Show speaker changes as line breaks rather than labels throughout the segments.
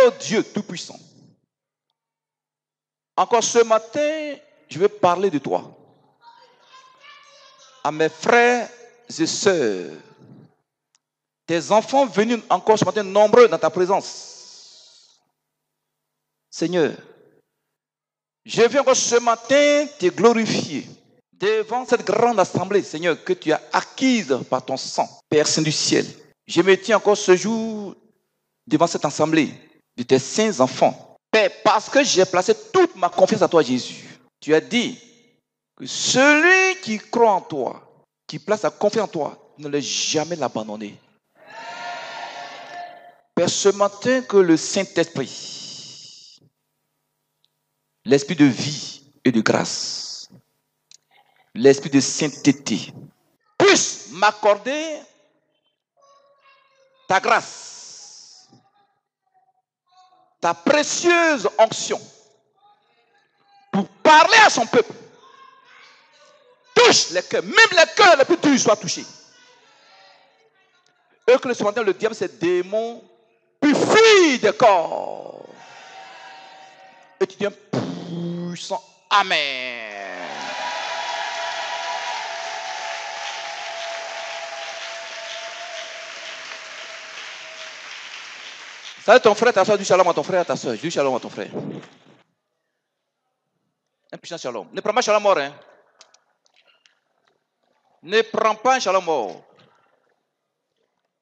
ô Dieu Tout-Puissant, encore ce matin, je vais parler de toi à mes frères et sœurs, tes enfants venus encore ce matin nombreux dans ta présence. Seigneur, je viens encore ce matin te glorifier devant cette grande assemblée, Seigneur, que tu as acquise par ton sang, Père Saint du ciel. Je me tiens encore ce jour devant cette assemblée de tes saints enfants. Père, parce que j'ai placé toute ma confiance à toi, Jésus. Tu as dit que celui qui croit en toi, qui place sa confiance en toi, ne laisse jamais l'abandonner. Père, ce matin, que le Saint-Esprit, l'esprit de vie et de grâce, l'esprit de sainteté, puisse m'accorder ta grâce, ta précieuse onction pour parler à son peuple. Touche les cœurs, même les cœurs les plus durs soient touchés. Et que ce matin, le diable, ces démons, purifie des corps. Et tu deviens puissant. Amen. Salut ton frère, ta soeur, dis shalom à ton frère, à ta soeur. Dis shalom à ton frère. Un puissant shalom. Ne prends pas shalom mort, hein. Ne prends pas un shalom mort.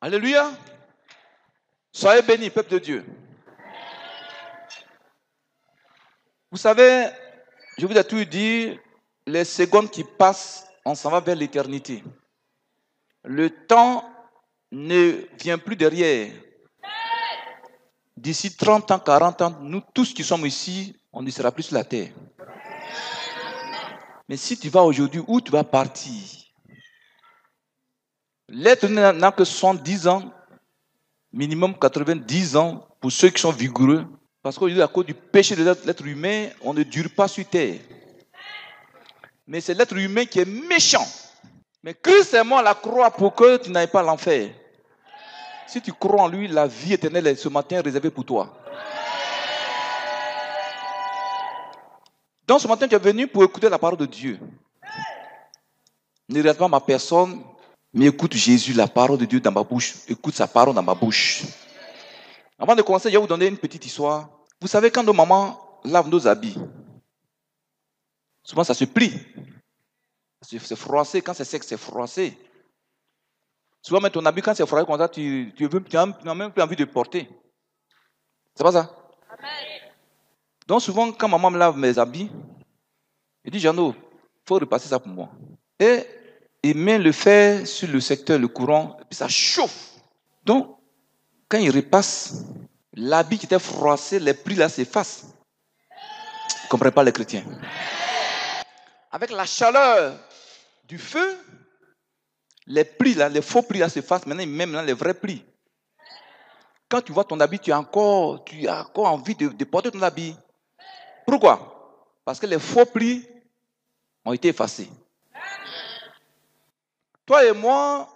Alléluia. Soyez bénis, peuple de Dieu. Vous savez, je vous ai toujours dit, les secondes qui passent, on s'en va vers l'éternité. Le temps ne vient plus derrière. D'ici 30 ans, 40 ans, nous tous qui sommes ici, on ne sera plus sur la terre. Mais si tu vas aujourd'hui, où tu vas partir? L'être humain n'a que 70 ans, minimum 90 ans pour ceux qui sont vigoureux. Parce qu'aujourd'hui, à cause du péché de l'être humain, on ne dure pas sur terre. Mais c'est l'être humain qui est méchant. Mais Christ est mort à la croix pour que tu n'ailles pas à l'enfer. Si tu crois en lui, la vie éternelle est ce matin réservée pour toi. Donc ce matin, tu es venu pour écouter la parole de Dieu. Ne regarde pas ma personne, mais écoute Jésus, la parole de Dieu dans ma bouche. Écoute sa parole dans ma bouche. Avant de commencer, je vais vous donner une petite histoire. Vous savez, quand nos mamans lavent nos habits, souvent ça se plie. C'est froissé. Quand c'est sec, c'est froissé. Souvent, même ton habit, quand c'est froissé comme ça, tu n'as même plus envie de porter. C'est pas ça? Amen. Donc souvent, quand maman me lave mes habits, il dit, Jeannot, il faut repasser ça pour moi. Et il met le fer sur le secteur, le courant, et puis ça chauffe. Donc, quand il repasse, l'habit qui était froissé, les plis là s'effacent. Vous ne comprenez pas les chrétiens. Avec la chaleur du feu, les plis là, les faux plis là s'effacent. Maintenant, même là, les vrais plis. Quand tu vois ton habit, tu as encore envie de porter ton habit. Pourquoi? Parce que les faux plis ont été effacés. Toi et moi,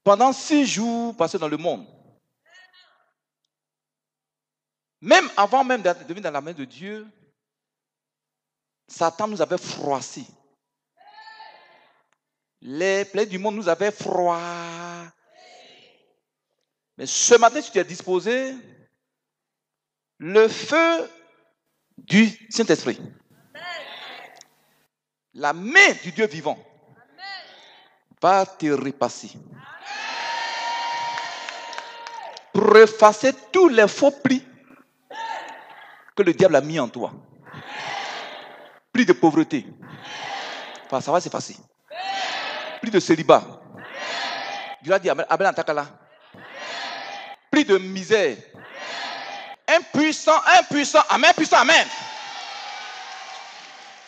pendant 6 jours passés dans le monde, même avant même de venir dans la main de Dieu, Satan nous avait froissés. Les plaies du monde nous avaient froid. Mais ce matin, si tu es disposé, le feu du Saint-Esprit, la main du Dieu vivant, va te repasser. Pour effacer tous les faux plis que le diable a mis en toi. Plis de pauvreté. Enfin, ça va s'effacer. Plis de célibat. Dieu a dit, Abel Antakala. Plis de misère. Impuissant, amen, puissant, amen.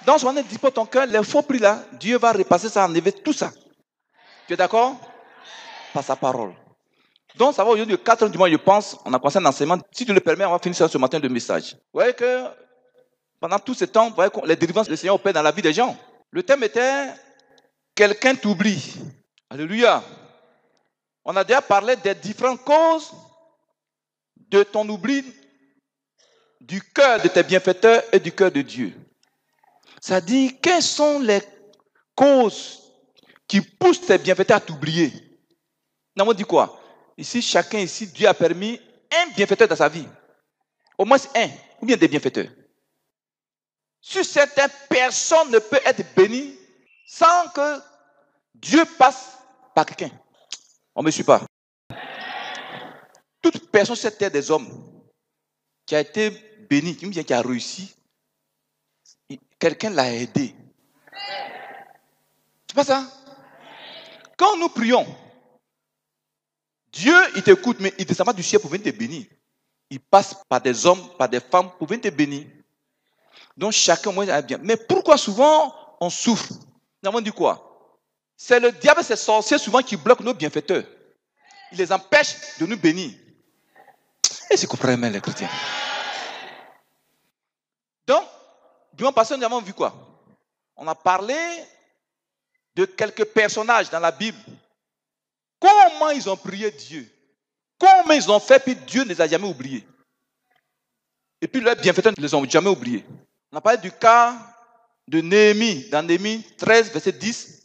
Donc, si on est dispose ton cœur, les faux plis là, Dieu va repasser ça, enlever tout ça. Tu es d'accord? Par sa parole. Donc, ça va aujourd'hui de 4 heures du mois, je pense, on a commencé un enseignement. Si tu le permets, on va finir ça ce matin de message. Vous voyez que pendant tout ce temps, vous voyez que les délivrances du Seigneur opèrent dans la vie des gens. Le thème était quelqu'un t'oublie. Alléluia. On a déjà parlé des différentes causes de ton oubli du cœur de tes bienfaiteurs et du cœur de Dieu. Ça dit, quelles sont les causes qui poussent tes bienfaiteurs à t'oublier? Non, on dit quoi? Ici, chacun ici, Dieu a permis un bienfaiteur dans sa vie. Au moins un, ou bien des bienfaiteurs. Sur certaines personnes ne peut être bénie sans que Dieu passe par quelqu'un. On ne me suit pas. Toute personne sur cette terre des hommes qui a été bénie, qui a réussi, quelqu'un l'a aidé. C'est pas ça? Quand nous prions, Dieu, il t'écoute, mais il ne descend pas du ciel pour venir te bénir. Il passe par des hommes, par des femmes pour venir te bénir. Donc chacun, moi, a bien. Mais pourquoi souvent on souffre? Nous avons dit quoi? C'est le diable, ces sorciers souvent qui bloquent nos bienfaiteurs. Il les empêche de nous bénir. Et c'est comprenez même les chrétiens. Donc, dimanche passé, nous avons vu quoi? On a parlé de quelques personnages dans la Bible. Comment ils ont prié Dieu? Comment ils ont fait, puis Dieu ne les a jamais oubliés. Et puis leurs bienfaiteurs ne les ont jamais oubliés. On a parlé du cas de Néhémie, dans Néhémie 13, verset 10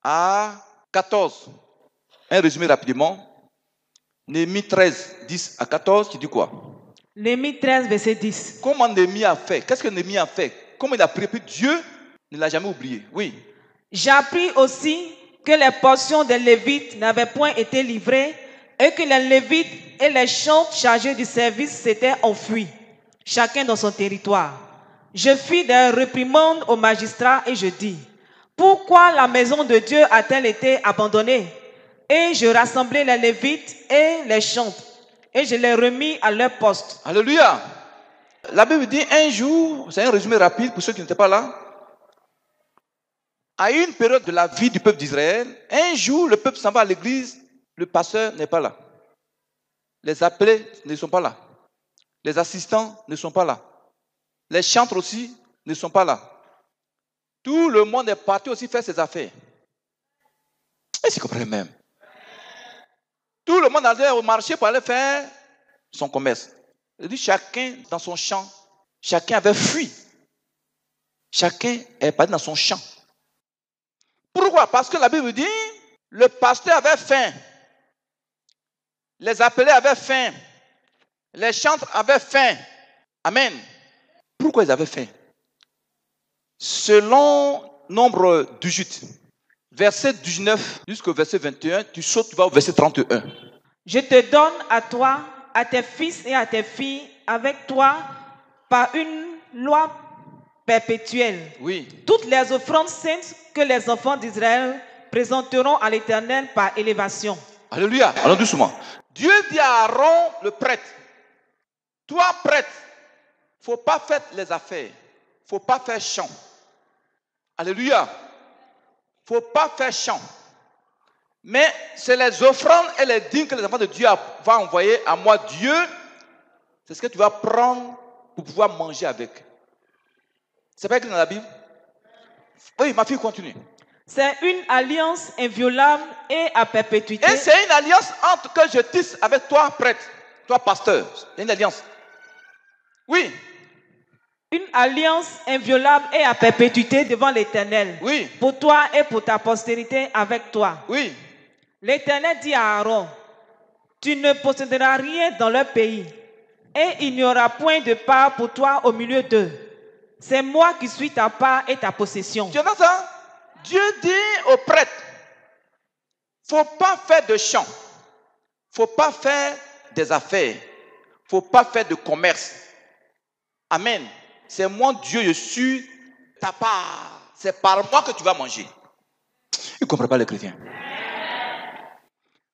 à 14. Un résumé rapidement. Néhémie 13, 10 à 14, tu dis quoi?
Néhémie 13, verset 10.
Comment Néhémie a fait? Qu'est-ce que Néhémie a fait? Comment il a prié? Puis Dieu ne l'a jamais oublié. Oui.
J'appris aussi que les portions des Lévites n'avaient point été livrées et que les Lévites et les chantres chargés du service s'étaient enfuis, chacun dans son territoire. Je fis des réprimandes aux magistrats et je dis, pourquoi la maison de Dieu a-t-elle été abandonnée? Et je rassemblai les Lévites et les chantres et je les remis à leur poste.
Alléluia. La Bible dit un jour, c'est un résumé rapide pour ceux qui n'étaient pas là. À une période de la vie du peuple d'Israël, un jour, le peuple s'en va à l'église, le pasteur n'est pas là. Les appelés ne sont pas là. Les assistants ne sont pas là. Les chantres aussi ne sont pas là. Tout le monde est parti aussi faire ses affaires. Est-ce que vous comprenez même? Tout le monde allait au marché pour aller faire son commerce. Il dit chacun dans son champ. Chacun avait fui. Chacun est parti dans son champ. Pourquoi? Parce que la Bible dit, le pasteur avait faim. Les appelés avaient faim. Les chantres avaient faim. Amen. Pourquoi ils avaient faim? Selon Nombre 18, verset 19 jusqu'au verset 21, tu sautes, tu vas au verset 31.
Je te donne à toi, à tes fils et à tes filles, avec toi, par une loi perpétuelle.
Oui.
Toutes les offrandes saintes que les enfants d'Israël présenteront à l'Éternel par élévation.
Alléluia. Allons doucement. Dieu dit à Aaron, le prêtre, toi prêtre, il ne faut pas faire les affaires. Il ne faut pas faire chant. Alléluia. Il ne faut pas faire chant. Mais c'est les offrandes et les dîmes que les enfants de Dieu vont envoyer à moi, Dieu. C'est ce que tu vas prendre pour pouvoir manger avec. C'est pas écrit dans la Bible? Oui, ma fille continue.
C'est une alliance inviolable et à perpétuité.
Et c'est une alliance entre que je tisse avec toi, prêtre, toi, pasteur. C'est une alliance. Oui.
Une alliance inviolable et à perpétuité devant l'Éternel.
Oui.
Pour toi et pour ta postérité avec toi.
Oui.
L'Éternel dit à Aaron, tu ne posséderas rien dans leur pays et il n'y aura point de part pour toi au milieu d'eux. C'est moi qui suis ta part et ta possession.
Tu entends ça? Dieu dit aux prêtres, il ne faut pas faire de chant, il ne faut pas faire des affaires, il ne faut pas faire de commerce. Amen. C'est moi Dieu, je suis ta part. C'est par moi que tu vas manger. Ils ne comprennent pas les chrétiens.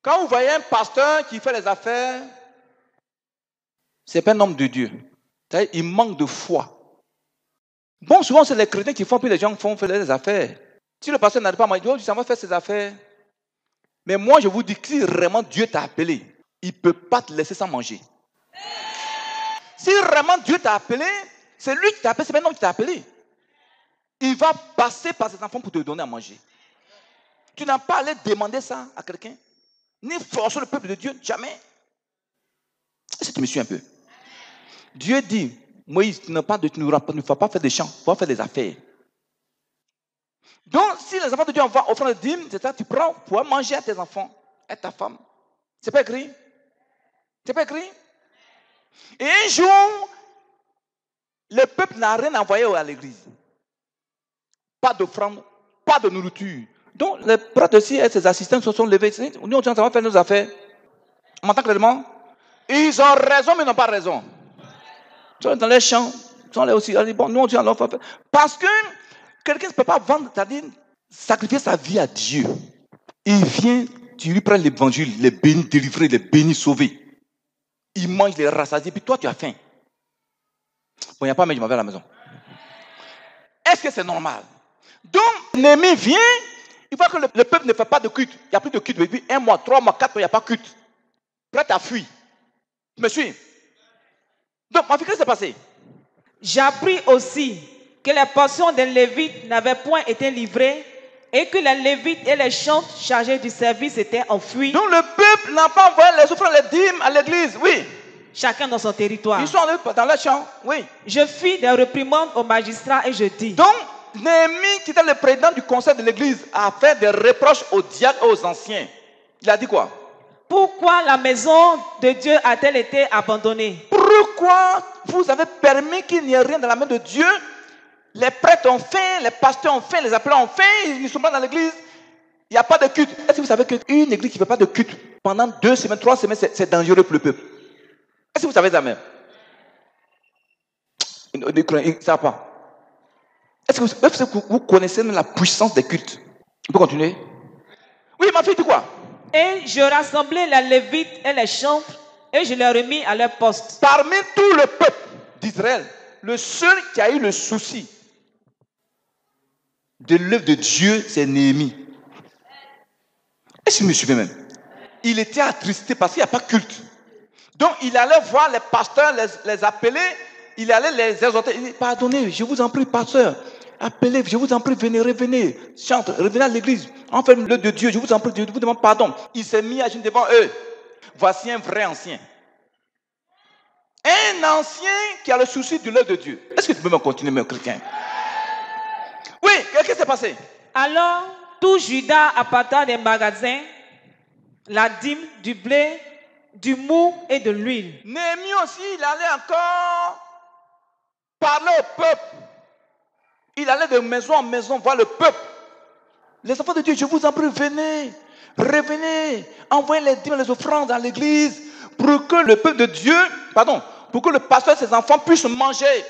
Quand vous voyez un pasteur qui fait les affaires, ce n'est pas un homme de Dieu. C'est-à-dire, il manque de foi. Bon, souvent, c'est les chrétiens qui font, puis les gens font faire les affaires. Si le pasteur n'arrive pas à manger, oh, ça va faire ses affaires. Mais moi, je vous dis que si vraiment Dieu t'a appelé, il ne peut pas te laisser sans manger. Si vraiment Dieu t'a appelé, c'est lui qui t'a appelé, c'est pas un homme qui t'a appelé. Il va passer par ses enfants pour te donner à manger. Tu n'as pas à aller demander ça à quelqu'un, ni forcer le peuple de Dieu, jamais. C'est Tu me suis un peu? Dieu dit, Moïse, tu ne vas pas faire des champs, tu vas faire des affaires. Donc, si les enfants de Dieu envoient offrande de dîme, c'est ça, tu prends pour manger à tes enfants, à ta femme. C'est pas écrit? C'est pas écrit? Et un jour, le peuple n'a rien envoyé à l'église. Pas d'offrande, pas de nourriture. Donc, les prêtres aussi et ses assistants se sont levés. Nous, on va faire nos affaires. On m'entend clairement? Ils ont raison, mais ils n'ont pas raison. Ils sont dans les champs. Ils sont là aussi. Bon, nous, on dit alors, parce que quelqu'un ne peut pas vendre, c'est-à-dire sacrifier sa vie à Dieu. Il vient, tu lui prends l'évangile, les bénis délivrés, les bénis sauvés. Il mange les rassasiés, puis toi, tu as faim. Bon, il n'y a pas, mais je m'en vais à la maison. Est-ce que c'est normal? Donc, l'ennemi vient, il voit que le peuple ne fait pas de culte. Il n'y a plus de culte depuis 1 mois, 3 mois, 4 mois, il n'y a pas de culte. Prêt à fuir. Tu me suis? Donc, ma fille, qu'est-ce qui s'est passé?
J'appris aussi que les portions des Lévites n'avaient point été livrées et que les Lévites et les chantres chargés du service étaient enfuis.
Donc, le peuple n'a pas envoyé les offrandes, les dîmes à l'église, oui.
Chacun dans son territoire.
Ils sont dans les champs, oui.
Je fis des réprimandes aux magistrats et je dis.
Donc, Néhémie, qui était le président du conseil de l'église, a fait des reproches aux diacres et aux anciens. Il a dit quoi?
Pourquoi la maison de Dieu a-t-elle été abandonnée?
Pourquoi vous avez permis qu'il n'y ait rien dans la main de Dieu? Les prêtres ont faim, les pasteurs ont faim, les appelants ont faim, ils ne sont pas dans l'église. Il n'y a pas de culte. Est-ce que vous savez qu'une église qui ne fait pas de culte pendant 2 semaines, 3 semaines, c'est dangereux pour le peuple? Est-ce que vous savez ça même? Ils ne savent pas. Est-ce que vous connaissez la puissance des cultes? On peut continuer? Oui, ma fille, dis quoi?
Et je rassemblai les Lévites et les chantres et je les remis à leur poste.
Parmi tout le peuple d'Israël, le seul qui a eu le souci de l'œuvre de Dieu, c'est Néhémie. Est-ce que vous me suivez même? Il était attristé parce qu'il n'y a pas de culte. Donc, il allait voir les pasteurs, les appeler, il allait les exhorter. Il dit, pardonnez, je vous en prie, pasteur, appelez, je vous en prie, venez, revenez, chante, revenez à l'église, enfin l'œuvre de Dieu, je vous en prie, je vous demande pardon. Il s'est mis à genoux devant eux. Voici un vrai ancien. Un ancien qui a le souci de l'œuvre de Dieu. Est-ce que tu peux me continuer, mon chrétien? Oui, qu'est-ce qui s'est passé?
Alors, tout Judas apporta des magasins, la dîme, du blé, du mou et de l'huile.
Néhémie aussi, il allait encore parler au peuple. Il allait de maison en maison voir le peuple. Les enfants de Dieu, je vous en prie, venez, revenez, envoyez les dîmes, les offrandes à l'église pour que le peuple de Dieu, pour que le pasteur et ses enfants puissent manger,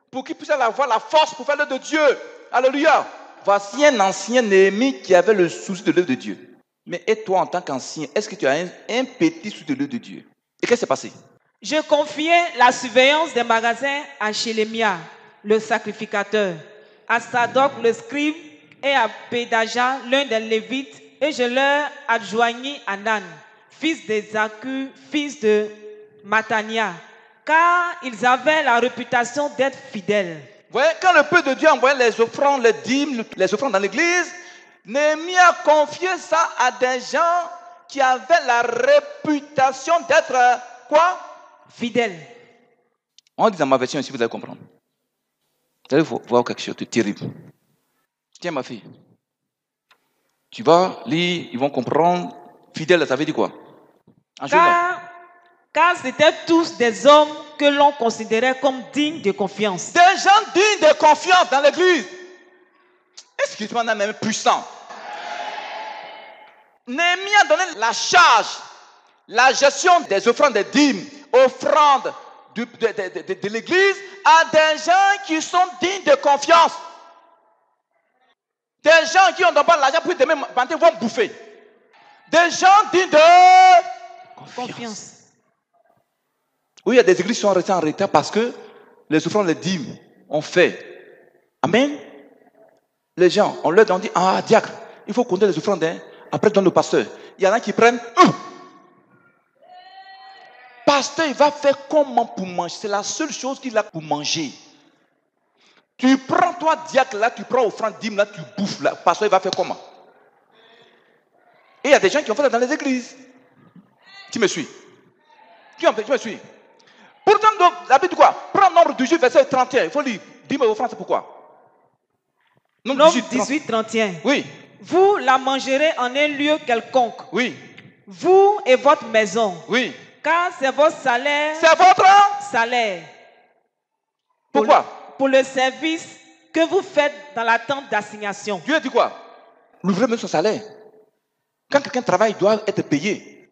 pour qu'ils puissent avoir la force pour faire l'œuvre de Dieu. Alléluia. Voici un ancien Néhémie qui avait le souci de l'œuvre de Dieu. Mais et toi, en tant qu'ancien, est-ce que tu as un petit souci de l'œuvre de Dieu? Et qu'est-ce qui s'est passé?
Je confiai la surveillance des magasins à Chélémia, le sacrificateur, à Sadoc, le scribe, et à Pédaja, l'un des Lévites, et je leur adjoignis Anan, fils de Zaku, fils de Matania, car ils avaient la réputation d'être fidèles.
Vous voyez, quand le peuple de Dieu envoyait les offrandes, les dîmes, les offrandes dans l'église, Néhémie a confié ça à des gens qui avaient la réputation d'être quoi?
Fidèles.
On dit dans ma version ici, vous allez comprendre. Vous allez voir quelque chose de terrible. Tiens, ma fille. Tu vas lire, ils vont comprendre. Fidèle, ça veut dire quoi?
Car c'étaient tous des hommes que l'on considérait comme dignes de confiance.
Des gens dignes de confiance dans l'église. Est-ce que tu en as même puissant? Néhémie a donné la charge, la gestion des offrandes, des dîmes, offrandes de l'église à des gens qui sont dignes de confiance. Des gens qui n'ont pas l'argent pour demain vont bouffer. Des gens dignes de confiance. Oui, il y a des églises qui sont restées en retard parce que les offrandes, les dîmes ont fait. Amen. Les gens, on leur dit, diacre, il faut compter les offrandes, hein. Après, donne le pasteur. Il y en a qui prennent Pasteur, il va faire comment pour manger? C'est la seule chose qu'il a pour manger. Tu prends toi, diacre, là, tu prends offrande, dîme, là, tu bouffes, là. Pasteur, il va faire comment? Et il y a des gens qui ont fait ça dans les églises. Tu me suis? Tu me suis. Pourtant, la Bible dit quoi? Prends le nombre du juif, verset 31. Il faut lire. Dis-moi au français pourquoi.
Nombre 18, 31.
Oui.
Vous la mangerez en un lieu quelconque.
Oui.
Vous et votre maison.
Oui.
Car c'est votre salaire.
C'est votre
salaire.
Pourquoi?
Pour le service que vous faites dans la tente d'assignation.
Dieu dit quoi? L'ouvrier met son salaire. Quand quelqu'un travaille, il doit être payé.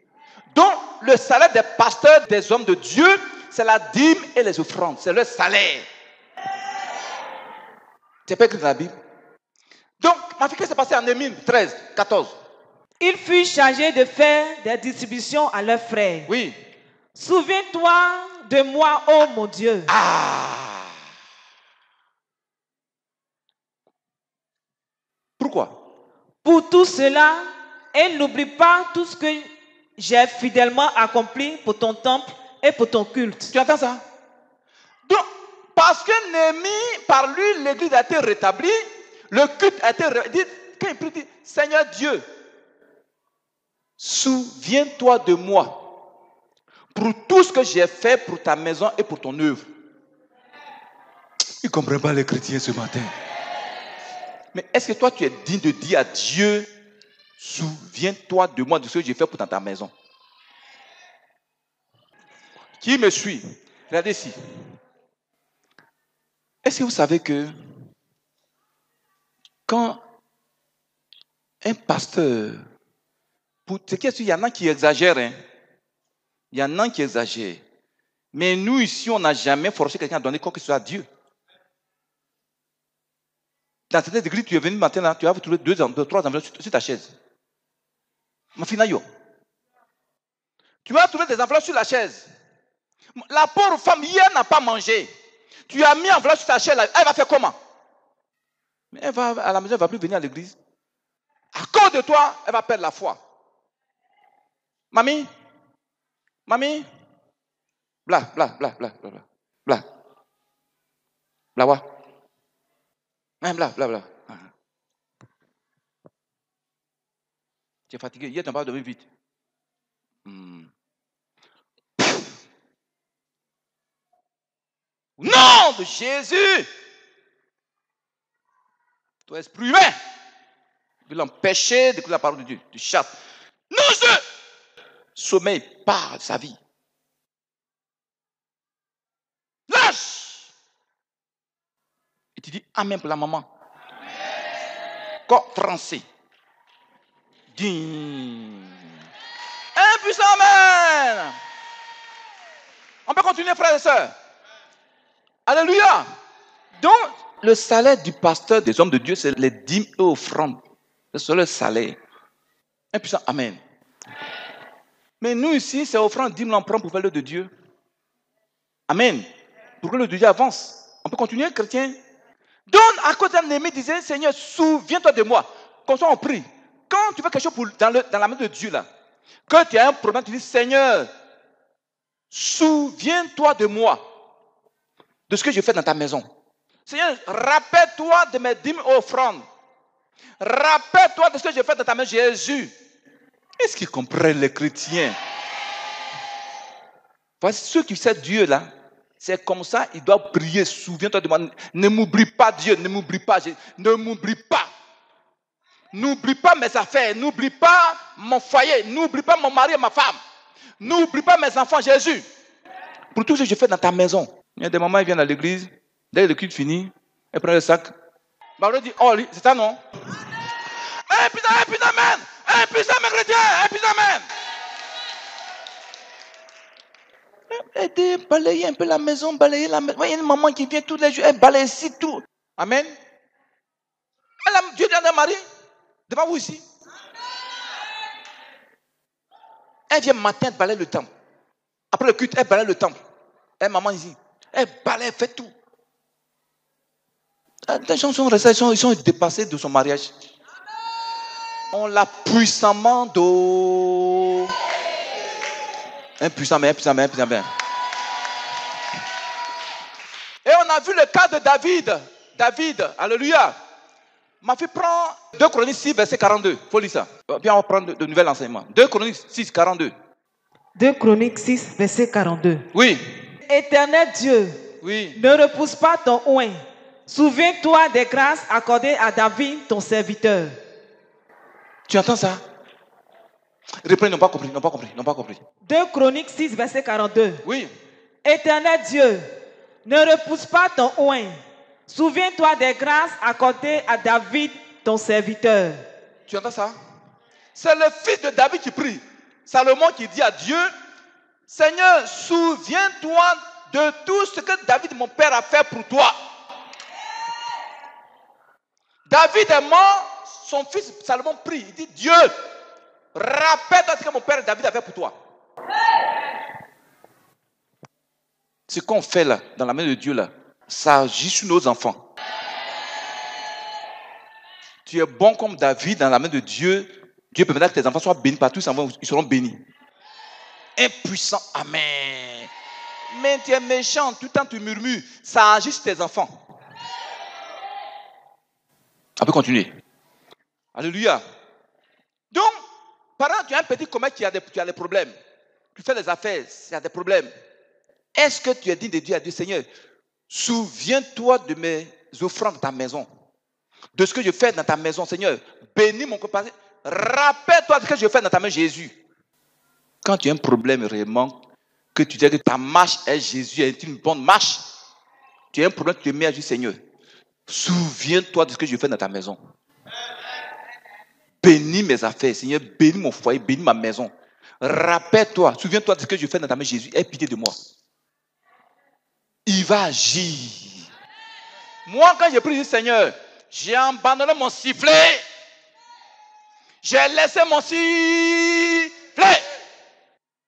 Donc, le salaire des pasteurs, des hommes de Dieu, c'est la dîme et les offrandes. C'est le salaire. C'est pas écrit dans la Bible. Donc, ma fille, qu'est-ce qui s'est passé en Néhémie 13, 14?
Il fut chargé de faire des distributions à leurs frères.
Oui.
Souviens-toi de moi, ô mon Dieu.
Pourquoi?
Pour tout cela, et n'oublie pas tout ce que j'ai fidèlement accompli pour ton temple et pour ton culte.
Tu entends ça? Donc, parce que Néhémie, par lui, l'église a été rétablie, le culte a été rétabli. Quand il prie, il dit, Seigneur Dieu, souviens-toi de moi pour tout ce que j'ai fait pour ta maison et pour ton œuvre. Ils ne comprennent pas les chrétiens ce matin. Mais est-ce que toi, tu es digne de dire à Dieu, souviens-toi de moi, de ce que j'ai fait pour ta maison? Qui me suit? Regardez ici. Est-ce que vous savez que quand un pasteur, il y en a qui exagèrent, hein? Il y en a qui exagèrent. Mais nous ici, on n'a jamais forcé quelqu'un à donner quoi que ce soit à Dieu. Dans cette église, tu es venu matin là, tu as trouvé 2, 3 enveloppes sur ta chaise. Ma fille Nayo. Tu as trouvé des enveloppes sur la chaise. La pauvre femme hier n'a pas mangé. Tu as mis enveloppe sur ta chaise, elle va faire comment? Mais elle va à la maison, elle ne va plus venir à l'église. À cause de toi, elle va perdre la foi. Mamie, bla, bla, bla, bla, bla, bla, bla. Bla, wa. Bla, bla, bla. Tu es fatigué, hier tu n'as pas dormi vite. Au nom de Jésus, toi esprit humain, de l'empêcher d'écouter la parole de Dieu, du chasse. Non, sommeil par sa vie. Lâche. Et tu dis amen pour la maman. Corps français. Dis. Un puissant amen. On peut continuer, frères et sœurs. Alléluia. Donc, le salaire du pasteur des hommes de Dieu, c'est les dîmes et offrandes. C'est le salaire. Un puissant amen. Mais nous ici, c'est offrande, dîmes, l'on prend pour faire l'œuvre de Dieu. Amen. Pour que le Dieu avance. On peut continuer, chrétien. Donc, à cause d'un Néhémie disait, Seigneur, souviens-toi de moi. Comme ça, on prie. Quand tu fais quelque chose dans la main de Dieu, là, quand tu as un problème, tu dis, Seigneur, souviens-toi de moi, de ce que je fais dans ta maison. Seigneur, rappelle-toi de mes dîmes et offrandes. Rappelle-toi de ce que je fais dans ta maison, Jésus. Est-ce qu'ils comprennent les chrétiens? Voici ceux qui savent Dieu là. C'est comme ça, ils doivent prier. Souviens-toi de moi. Ne m'oublie pas, Dieu. Ne m'oublie pas. Ne m'oublie pas. N'oublie pas mes affaires. N'oublie pas mon foyer. N'oublie pas mon mari et ma femme. N'oublie pas mes enfants, Jésus. Pour tout ce que je fais dans ta maison. Il y a des mamans qui viennent à l'église. Dès que le culte finit, elles prennent le sac. Marie dit, oh, c'est ça non? Un putain, amen. Un puissant chrétien, un puissant amen. Aidez, balayer un peu la maison, balayer la maison. Il y a une maman qui vient tous les jours, elle balaye ici tout. Amen. Dieu dit à Marie, devant vous ici. Elle vient matin balayer le temple. Après le culte, elle balaye le temple. Elle maman ici. Elle balaye, elle fait tout. Les gens sont restés, ils sont dépassés de son mariage. On l'a puissamment d'eau. Un puissant, mais. Et on a vu le cas de David, alléluia. Ma fille prend 2 Chroniques 6, verset 42. Il faut lire ça. Puis on va prendre de nouveaux enseignements. 2 Chroniques 6, 42.
2 Chroniques 6, verset 42.
Oui.
Éternel Dieu,
Oui.
ne repousse pas ton oint. Souviens-toi des grâces accordées à David, ton serviteur.
Tu entends ça? Reprends, ils n'ont pas compris, ils n'ont pas compris, ils n'ont pas compris.
2 Chroniques 6, verset 42.
Oui.
Éternel Dieu, ne repousse pas ton oint. Souviens-toi des grâces accordées à David, ton serviteur.
Tu entends ça? C'est le fils de David qui prie. Salomon qui dit à Dieu, Seigneur, souviens-toi de tout ce que David, mon père, a fait pour toi. David est mort, son fils Salomon prie. Il dit, Dieu, rappelle-toi ce que mon père David a fait pour toi. Ce qu'on fait là, dans la main de Dieu là, ça agit sur nos enfants. Tu es bon comme David dans la main de Dieu. Dieu permettra que tes enfants soient bénis partout, ils seront bénis. Impuissant, amen. Mais tu es méchant, tout le temps tu murmures, ça agit sur tes enfants. On peut continuer. Alléluia. Donc, par exemple, tu as un petit commerce qui a des problèmes. Tu fais des affaires, il y a des problèmes. Est-ce que tu es digne de dire à Dieu, Seigneur, souviens-toi de mes offrandes dans ta maison, de ce que je fais dans ta maison, Seigneur, bénis mon compagnon. Rappelle-toi de ce que je fais dans ta main, Jésus. Quand tu as un problème réellement, que tu dis que ta marche est Jésus, est une bonne marche, tu as un problème, tu te mets à Jésus, Seigneur, souviens-toi de ce que je fais dans ta maison. Bénis mes affaires, Seigneur, bénis mon foyer, bénis ma maison. Rappelle-toi, souviens-toi de ce que je fais dans ta main, Jésus, aie pitié de moi. Il va agir. Moi, quand j'ai pris, Seigneur, j'ai abandonné mon sifflet. J'ai laissé mon sifflet.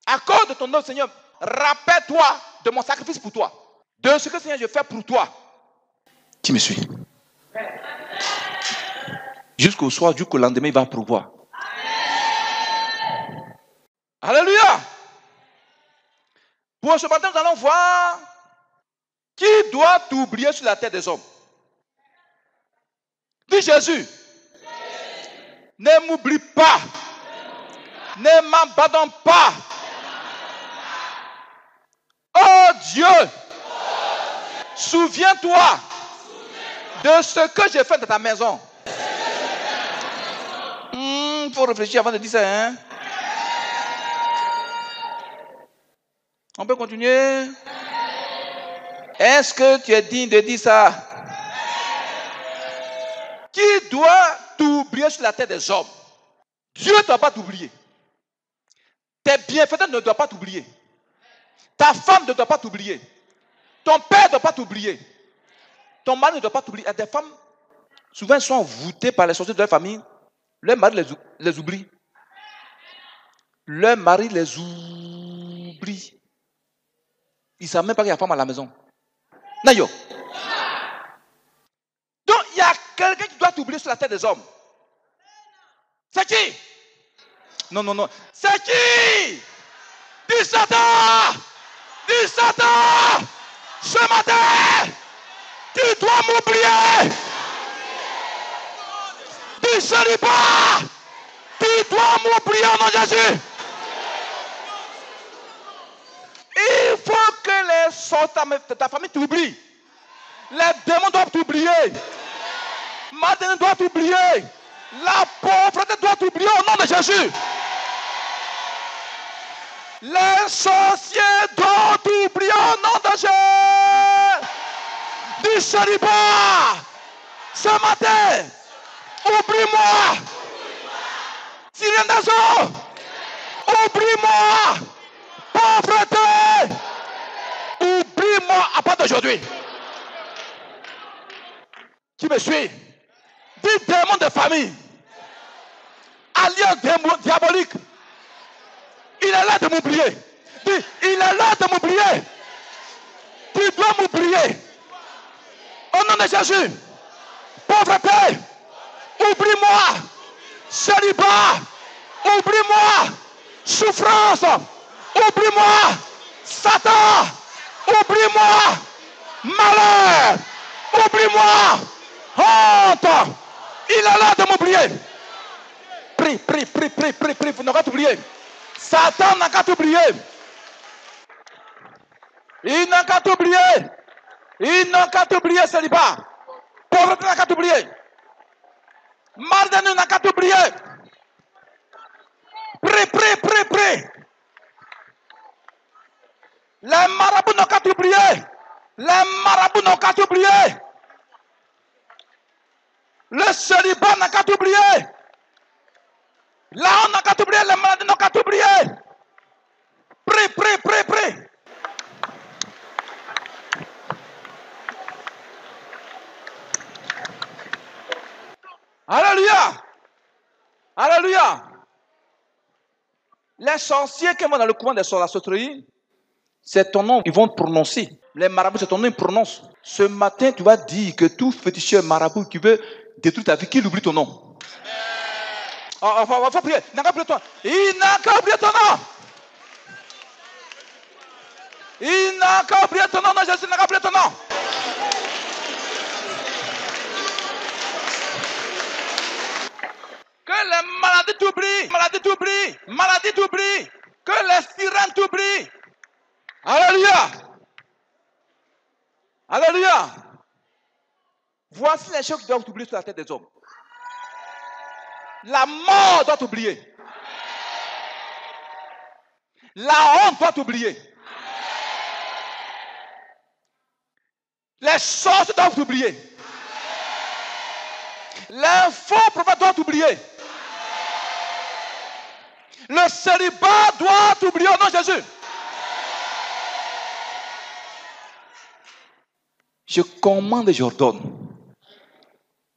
À cause de ton nom, Seigneur, rappelle-toi de mon sacrifice pour toi. De ce que, Seigneur, je fais pour toi. Qui me suit? Jusqu'au soir, jusqu'au lendemain, il va pourvoir. Alléluia. Pour ce matin, nous allons voir qui doit t'oublier sur la terre des hommes. Dis Jésus. Ne m'oublie pas. Ne m'abandonne pas. Oh Dieu, souviens-toi de ce que j'ai fait dans ta maison. Il faut réfléchir avant de dire ça. Hein? On peut continuer? Est-ce que tu es digne de dire ça? Qui doit t'oublier sur la terre des hommes? Dieu ne doit pas t'oublier. Tes bienfaiteurs ne doivent pas t'oublier. Ta femme ne doit pas t'oublier. Ton père ne doit pas t'oublier. Ton mari ne doit pas t'oublier. Il y a des femmes, souvent, elles sont envoûtées par les sorciers de leur famille. Leur mari les oublie. Leur mari les oublie. Ils ne savent même pas qu'il y a une femme à la maison. Nayo. Donc, il y a quelqu'un qui doit t'oublier sur la tête des hommes. C'est qui? Non. C'est qui? Dis Satan! Dis Satan! Ce matin, tu dois m'oublier. Dis célibat! Tu dois m'oublier au nom de Jésus. Il faut que les sortes de ta famille t'oublient. Les démons doivent t'oublier. Madeleine doit t'oublier. La pauvreté doit t'oublier au nom de Jésus. Les sorciers doivent t'oublier au nom de Jésus. Du célibat. Ce matin, oublie-moi. Sirène d'azur. Oublie-moi. Pauvreté. Oublie-moi à part d'aujourd'hui. Qui me suit? Dis démon de famille. Alliance diabolique. Il est là de m'oublier. Dis, il est là de m'oublier. Tu dois m'oublier. Au nom de Jésus. Pauvreté. Oublie-moi. Célibat. Oublie-moi. Souffrance. Oublie-moi. Satan. Oublie-moi. Malheur. Oublie-moi. Honte. Il est là de m'oublier. Prie. Vous n'aurez pas oublié. Satan n'a qu'à t'oublier. Il n'a qu'à t'oublier. Il n'a qu'à t'oublier, célibat. Pauvreté n'a qu'à t'oublier. Mal de nuit n'a qu'à t'oublier. Prie, prie, prie, prie. Les marabouts n'ont qu'à t'oublier. Les marabouts n'ont qu'à t'oublier. Le célibat n'a qu'à t'oublier. La honte n'a qu'à t'oublier. Les maladies n'ont qu'à t'oublier. Prie, prie, prie, prie. Alléluia. Alléluia. Les sorciers qui vont dans le couvent de la sauterie, c'est ton nom qu'ils vont prononcer. Les marabouts, c'est ton nom qu'ils prononcent. Ce matin, tu vas dire que tout féticheur marabout qui veut détruire ta vie, qu'il oublie ton nom. Il faut prier. Il n'a qu'à oublier ton nom. Il n'a qu'à oublier ton nom. Il n'a qu'à oublier ton nom. Non, Jésus n'a qu'à oublier ton nom. Que les maladies t'oublient. Maladies t'oublient. Maladies t'oublient. Que les sirènes t'oublient. Alléluia. Alléluia. Voici les choses qui doivent t'oublier sur la tête des hommes. La mort doit t'oublier. La honte doit t'oublier. Les sorciers doivent t'oublier. Les faux prophètes doivent t'oublier. Le célibat doit t'oublier au nom de Jésus. Je commande et j'ordonne.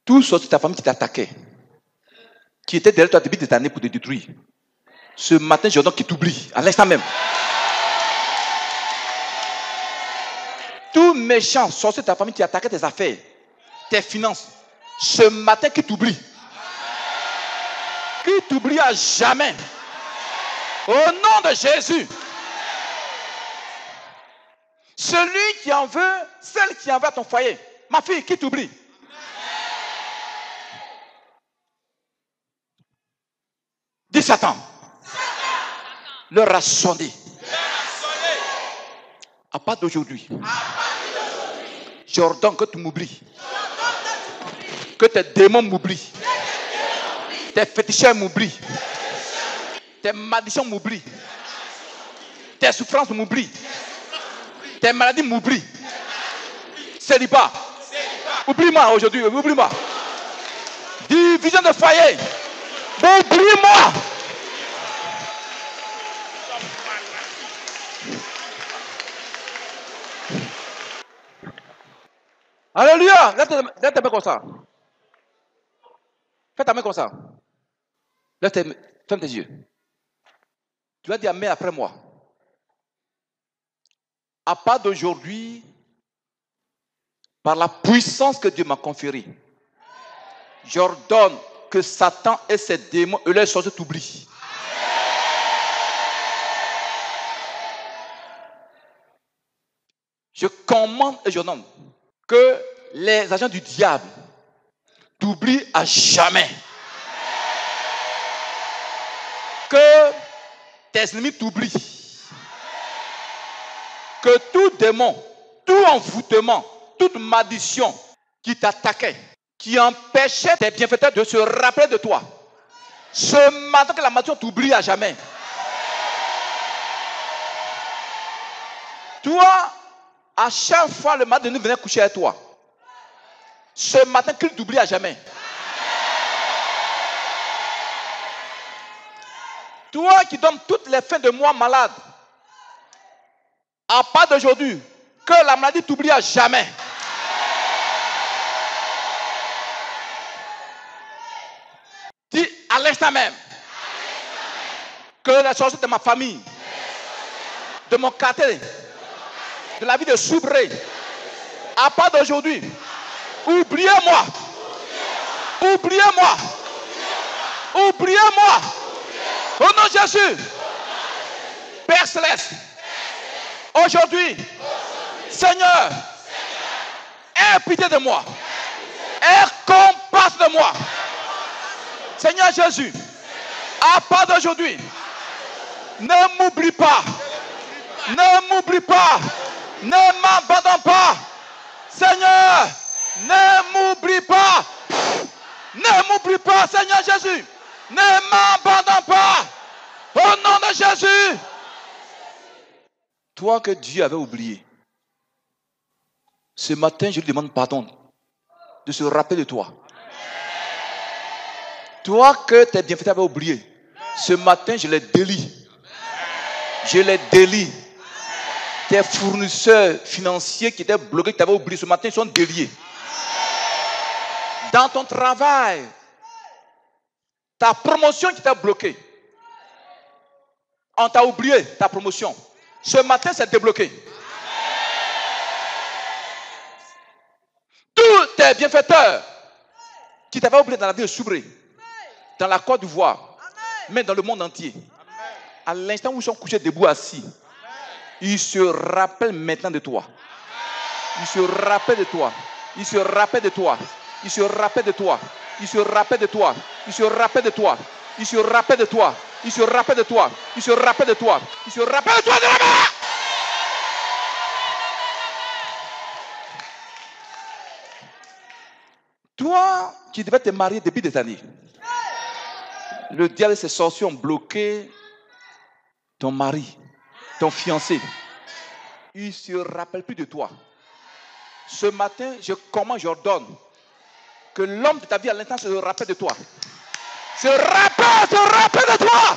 Tout sorti de ta famille qui t'attaquait, qui était derrière toi depuis des années pour te détruire. Ce matin, j'ordonne qu'il t'oublie, à l'instant même. Tout méchant sorti de ta famille qui attaquait tes affaires, tes finances, ce matin qu'il t'oublie. Qu'il t'oublie à jamais. Au nom de Jésus. Celui qui en veut, celle qui en veut à ton foyer, ma fille, qui t'oublie. Dis Satan. Leur a sonné. À part d'aujourd'hui, j'ordonne que tu m'oublies. Que tes démons m'oublient. Tes féticheurs m'oublient. Tes malédictions m'oublient. Tes souffrances m'oublient. Tes maladies m'oublient. Célibat. Oublie-moi aujourd'hui. Oublie-moi. Division de foyer. Oublie-moi. Alléluia. Lève ta main comme ça. Fais ta main comme ça. Ferme tes yeux. Tu vas dire amen après moi. À part d'aujourd'hui, par la puissance que Dieu m'a conférée, j'ordonne que Satan et ses démons et leurs sorciers t'oublient. Je commande et je nomme que les agents du diable t'oublient à jamais. Que tes ennemis t'oublient. Que tout démon, tout envoûtement, toute malédiction qui t'attaquait, qui empêchait tes bienfaiteurs de se rappeler de toi, ce matin que la malédiction t'oublie à jamais. Toi, à chaque fois le matin nous venait coucher avec toi, ce matin qu'il t'oublie à jamais. Toi qui donnes toutes les fins de mois malade, à part d'aujourd'hui, que la maladie t'oublie à jamais. Dis à l'instant même que la sorcière de ma famille, de mon quartier, de la vie de Soubré, à part d'aujourd'hui, oubliez-moi. Oubliez-moi. Oubliez-moi. Au nom de Jésus. Père Céleste. Aujourd'hui, Seigneur, aie pitié de moi. Aie compassion de moi. Seigneur Jésus, à part d'aujourd'hui, Ne m'oublie pas. Ne m'oublie pas. Ne m'abandonne pas. Seigneur, ne m'oublie pas. Ne m'oublie pas, Seigneur Jésus. Ne m'abandonne pas. Au nom de Jésus. Toi que Dieu avait oublié, ce matin, je lui demande pardon de se rappeler de toi. Toi que tes bienfaiteurs avaient oublié, ce matin, je les délie. Je les délie. Tes fournisseurs financiers qui étaient bloqués, qui t'avaient oublié, ce matin, ils sont déliés. Dans ton travail, ta promotion qui t'a bloqué, on t'a oublié ta promotion. Ce matin, c'est débloqué. Tous tes bienfaiteurs qui t'avaient oublié dans la ville de Soubré, dans la Côte d'Ivoire, mais dans le monde entier, à l'instant où ils sont couchés debout assis, ils se rappellent maintenant de toi. Ils se rappellent de toi. Ils se rappellent de toi. Ils se rappellent de toi. Ils se rappellent de toi. Ils se rappellent de toi. Ils se rappellent de toi. Ils se rappellent de toi. Ils se rappellent de toi. Ils se rappellent de toi de là-bas. Toi, qui devais te marier depuis des années. Le diable et ses sorciers ont bloqué ton mari, ton fiancé. Il ne se rappelle plus de toi. Ce matin, j'ordonne que l'homme de ta vie à l'instant se rappelle de toi. Se rappelle de toi.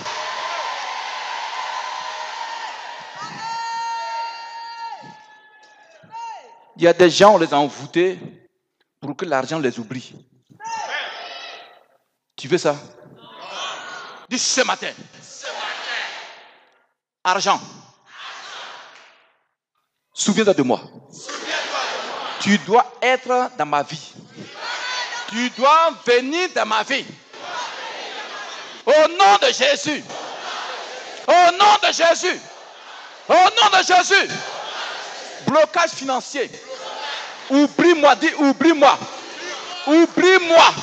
Il y a des gens, on les a envoûtés pour que l'argent les oublie. Tu veux ça? Dis ce matin. Argent. Souviens-toi de moi. Tu dois être dans ma vie. Tu dois venir dans ma vie. Au nom de Jésus. Au nom de Jésus. Au nom de Jésus. Blocage financier. Oublie-moi, dis oublie-moi. Oublie-moi.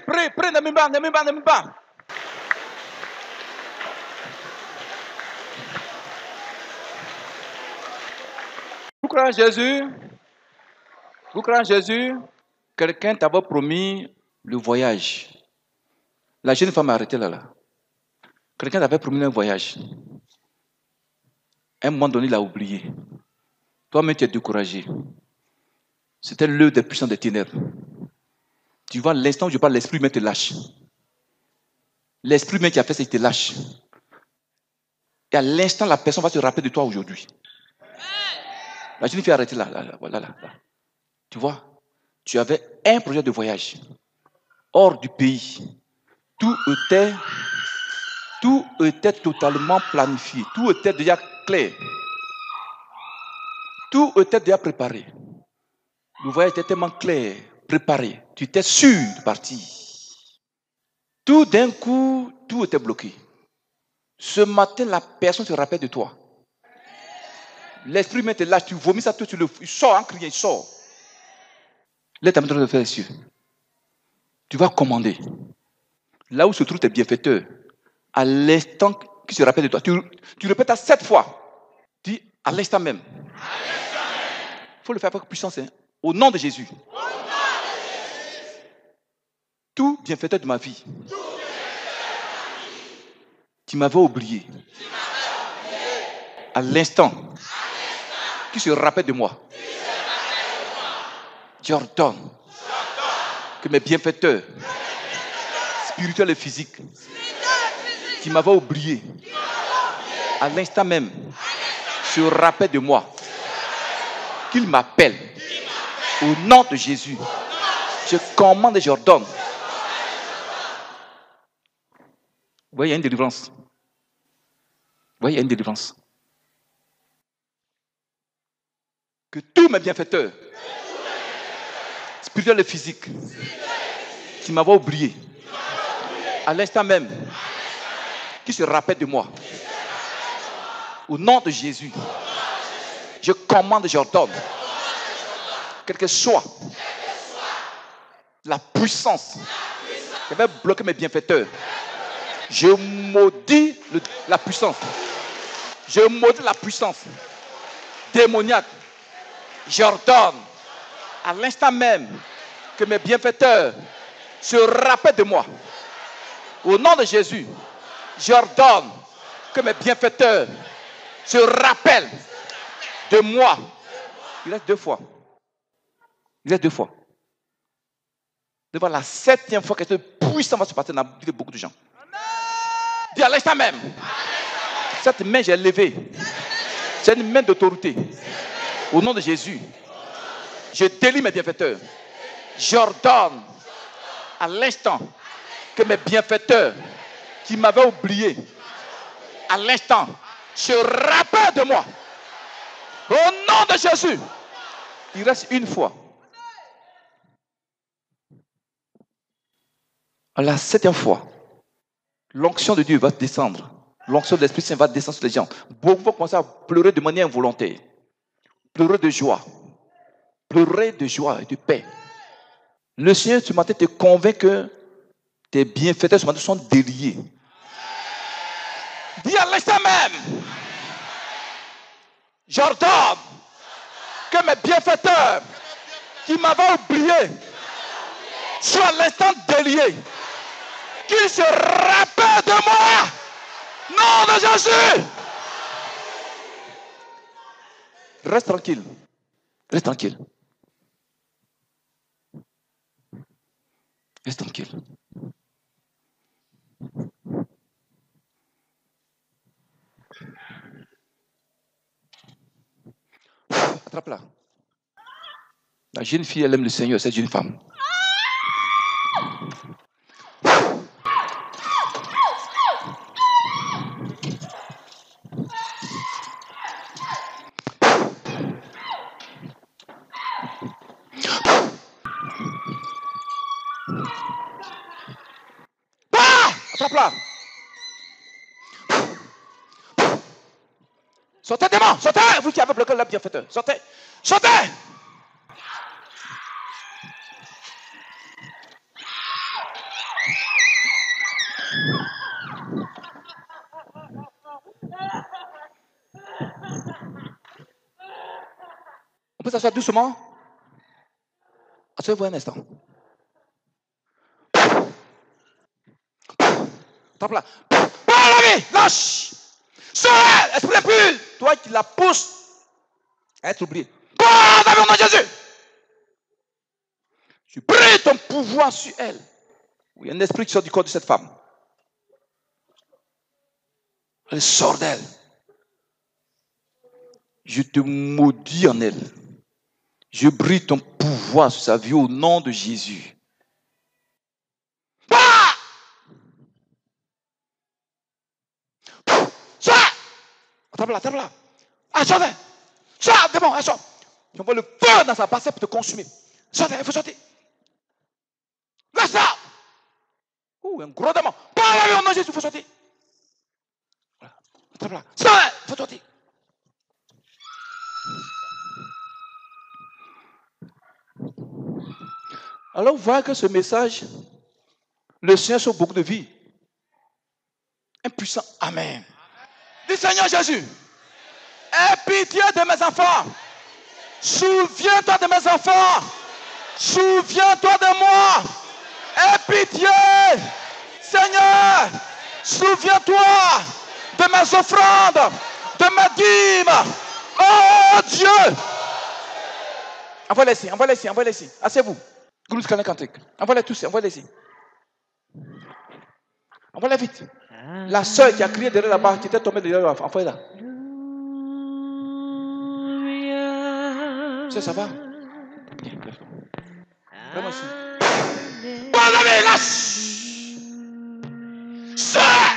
Prie, ne m'y pas. Vous croyez en Jésus? Quelqu'un t'avait promis le voyage. La jeune femme a arrêté là. Quelqu'un t'avait promis un voyage. À un moment donné, il a oublié. Toi-même, tu es découragé. C'était l'heure des puissants des ténèbres. Tu vois, l'instant où je parle, l'esprit humain te lâche. L'esprit humain qui a fait ça, il te lâche. Et à l'instant, la personne va se rappeler de toi aujourd'hui. La jeune fille a arrêté là. Tu vois, tu avais un projet de voyage hors du pays. Tout était totalement planifié. Tout était déjà clair. Tout était déjà préparé. Le voyage était tellement clair, préparé. Tu étais sûr de partir. Tout d'un coup, tout était bloqué. Ce matin, la personne se rappelle de toi. L'esprit humain te lâche, tu vomis ça tout sur le feu. Il sort en criant, il sort. Là, tu as besoin de faire dessus. Tu vas commander. Là où se trouvent tes bienfaiteurs, à l'instant qui se rappelle de toi, tu répètes à 7 fois. Dis à l'instant même. Il faut le faire avec puissance. Hein? Au nom de Jésus. Tout bienfaiteur de ma vie. Tu m'avais oublié. À l'instant qui se rappelle de moi. J'ordonne que mes bienfaiteurs spirituels et physiques qui m'avaient oublié à l'instant même se rappellent de moi. Qu'ils m'appellent au nom de Jésus. Je commande et j'ordonne. Vous voyez, il y a une délivrance. Vous voyez, il y a une délivrance. Que tous mes bienfaiteurs, spirituels et physiques, qui m'avaient oublié, à l'instant même, qui se rappellent de moi, au nom de Jésus, je commande et j'ordonne, quel que soit La puissance qui avait bloqué mes bienfaiteurs. Je maudis la puissance. Je maudis la puissance démoniaque. J'ordonne à l'instant même que mes bienfaiteurs se rappellent de moi. Au nom de Jésus, j'ordonne que mes bienfaiteurs se rappellent de moi. Il reste 2 fois. Il reste 2 fois. Devant la 7e fois que cette puissance va se passer dans la vie de beaucoup de gens. Dis à l'instant même. Cette main, j'ai levée. C'est une main d'autorité. Au nom de Jésus, je délie mes bienfaiteurs. J'ordonne à l'instant que mes bienfaiteurs qui m'avaient oublié, à l'instant, se rappellent de moi. Au nom de Jésus, il reste 1 fois. À la 7e fois, l'onction de Dieu va descendre. L'onction de l'Esprit Saint va descendre sur les gens. Beaucoup vont commencer à pleurer de manière involontaire. Pleurer de joie. Pleurer de joie et de paix. Le Seigneur ce matin te convainc que tes bienfaiteurs ce matin sont déliés. Dis à l'instant même, j'ordonne que mes bienfaiteurs qui m'avaient oublié soient à l'instant déliés. Qu'ils se rappellent de moi. Nom de Jésus. Reste tranquille. Reste tranquille. Reste tranquille. Attrape-la. La jeune fille, elle aime le Seigneur, cette jeune femme. Attrape-la. Sortez, démon, sortez, vous qui avez bloqué le bienfaiteur. Sortez, sortez. On peut s'asseoir doucement. Asseyez-vous un instant. Attrape-la. Pas la vie, lâche. Sors, esprit impur. Toi qui la pousses à être oublié. Pas dans le nom de Jésus. Je prie ton pouvoir sur elle. Il y a un esprit qui sort du corps de cette femme. Elle sort d'elle. Je te maudis en elle. Je brille ton pouvoir sur sa vie au nom de Jésus. Ah! Sors! Attrape-la, attrape-la. Ah, sortez! Sors, démon, elle sort. J'envoie le feu dans sa bassette pour te consumer. Sortez, il faut sortir. Laisse ça! Ouh, un gros démon. Parle-lui au nom de Jésus, il faut sortir. Voilà. Attrape-la. Sortez, il faut sortir. Alors, vous voyez que ce message, le Seigneur sauve beaucoup de vies. Un puissant Amen. Dis Seigneur Jésus, aie pitié de mes enfants. Souviens-toi de mes enfants. Souviens-toi de moi. Aie pitié. Seigneur, souviens-toi de mes offrandes, de mes dîmes. Oh Dieu. Envoie-les ici, envoie-les ici, envoie-les ici. Asseyez-vous. Envoie-les tous, envoie-les ici. Envoie-les vite. La sœur qui a crié derrière là-bas, qui était tombée derrière là-bas, envoie-la. Ça va? Vraiment ici. Bon ami, lâche! Sœur!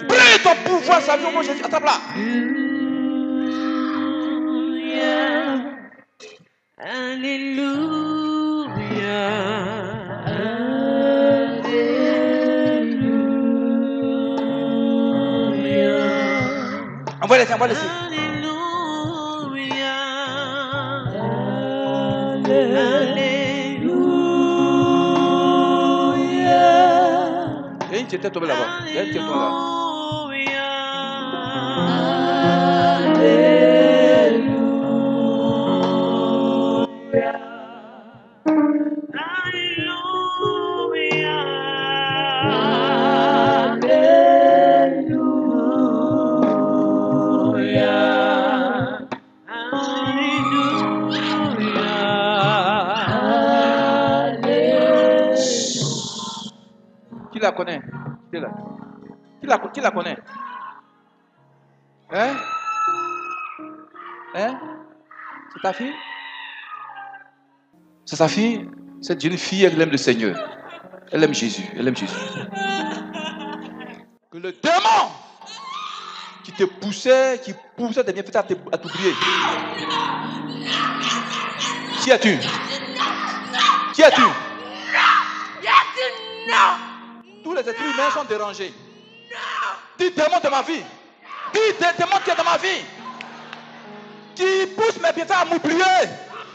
Prie ton pouvoir, sa vie au nom de Jésus. Attrape-la.
Alléluia.
Envoie-les, envoie-les. Et il était tombé là-bas. Il était tombé là. Qui la connaît? Qui est là? Qui la connaît? Hein? Hein? C'est ta fille? C'est sa fille? Cette jeune fille, elle aime le Seigneur. Elle aime Jésus. Elle aime Jésus. Que le démon qui te poussait, qui poussait tes bienfaiteurs à t'oublier. Qui es-tu? Qui es-tu? Tous les êtres humains sont dérangés. Dis démon de ma vie. Dis démon qui est dans ma vie. Qui pousse mes bienfaiteurs à m'oublier.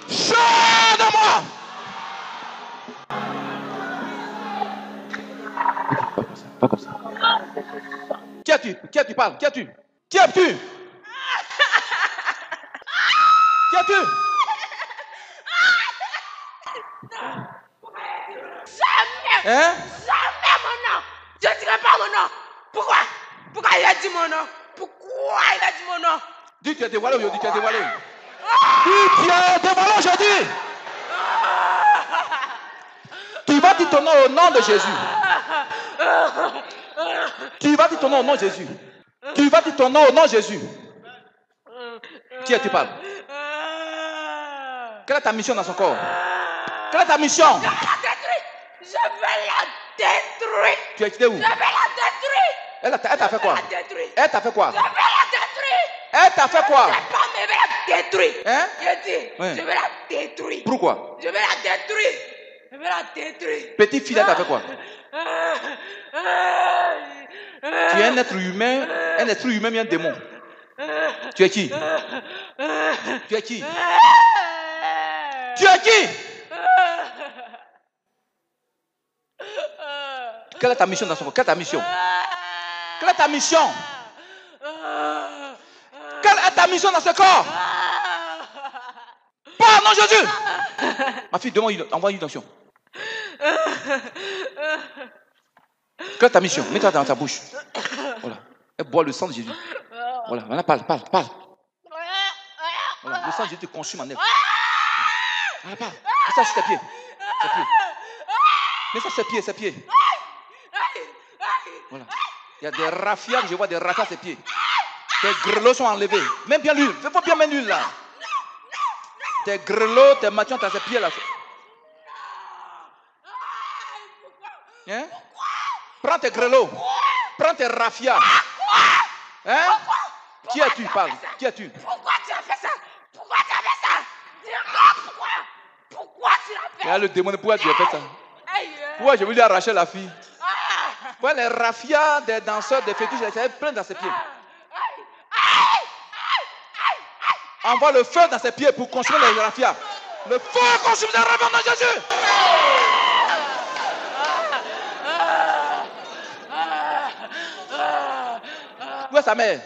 Sors de moi. Pas comme ça. Qui es-tu? Qui es-tu? Parle. Qui es-tu? Qui es-tu? Qui es-tu? Hein?
Jamais mon nom. Je ne dirai pas mon nom. Pourquoi? Pourquoi il a dit mon nom? Pourquoi il a dit mon nom?
Dis tu es dévoilé aujourd'hui, tu es dévoilé. Dis tu es dévoilé aujourd'hui. Tu vas dire ton nom au nom de Jésus. Tu vas dire ton nom au nom de Jésus. Tu vas dire ton nom au nom de Jésus. Qui est-tu parles? Quelle est ta mission dans son corps? Quelle est ta mission?
Je vais la détruire. Je vais la détruire.
Tu es quitté où?
Je vais la détruire.
Elle t'a fait quoi?
Je vais la détruire.
Elle t'a fait quoi?
Je vais la détruire.
Elle t'a fait quoi?
Je sais pas, mais je vais la détruire.
Hein?
Je dis,
Ouais.
je vais la détruire.
Pourquoi?
Je vais la détruire. Je vais la détruire.
Petite fille, elle t'a fait quoi? Tu es un être humain mais un démon. Tu es qui? Tu es qui? Tu es qui? Quelle est ta mission dans son corps? Quelle est ta mission? Quelle est ta mission? Quelle est ta mission dans ce corps? Parle, non Jésus! Ma fille, envoie une onction. Quelle est ta mission? Mets-toi dans ta bouche. Voilà. Elle boit le sang de Jésus. Voilà, maintenant parle. Voilà, le sang de Jésus te consume en elle. Voilà, parle. Mets ça sur tes pieds. Mets ça sur ses pieds. Voilà. Il y a des raffias, je vois des raffias à ses pieds. Tes grelots sont enlevés. Même bien l'huile. Il faut bien mettre l'huile là. Tes grelots, tes machins, t'as ses pieds là. Hein? Prends tes grelots. Prends tes raffias. Hein? Qui es-tu? Parle. Qui es-tu?
Pourquoi tu as fait ça? Pourquoi tu as fait ça? Dis-moi pourquoi? Pourquoi tu l'as fait?
Et le démon, pourquoi tu as fait ça? Pourquoi je veux lui arracher la fille? Pourquoi les raffias des danseurs, des fétiches, elles plein dans ses pieds? Envoie le feu dans ses pieds pour consumer les raffias. Le feu consume les raffias dans Jésus. Où est sa mère?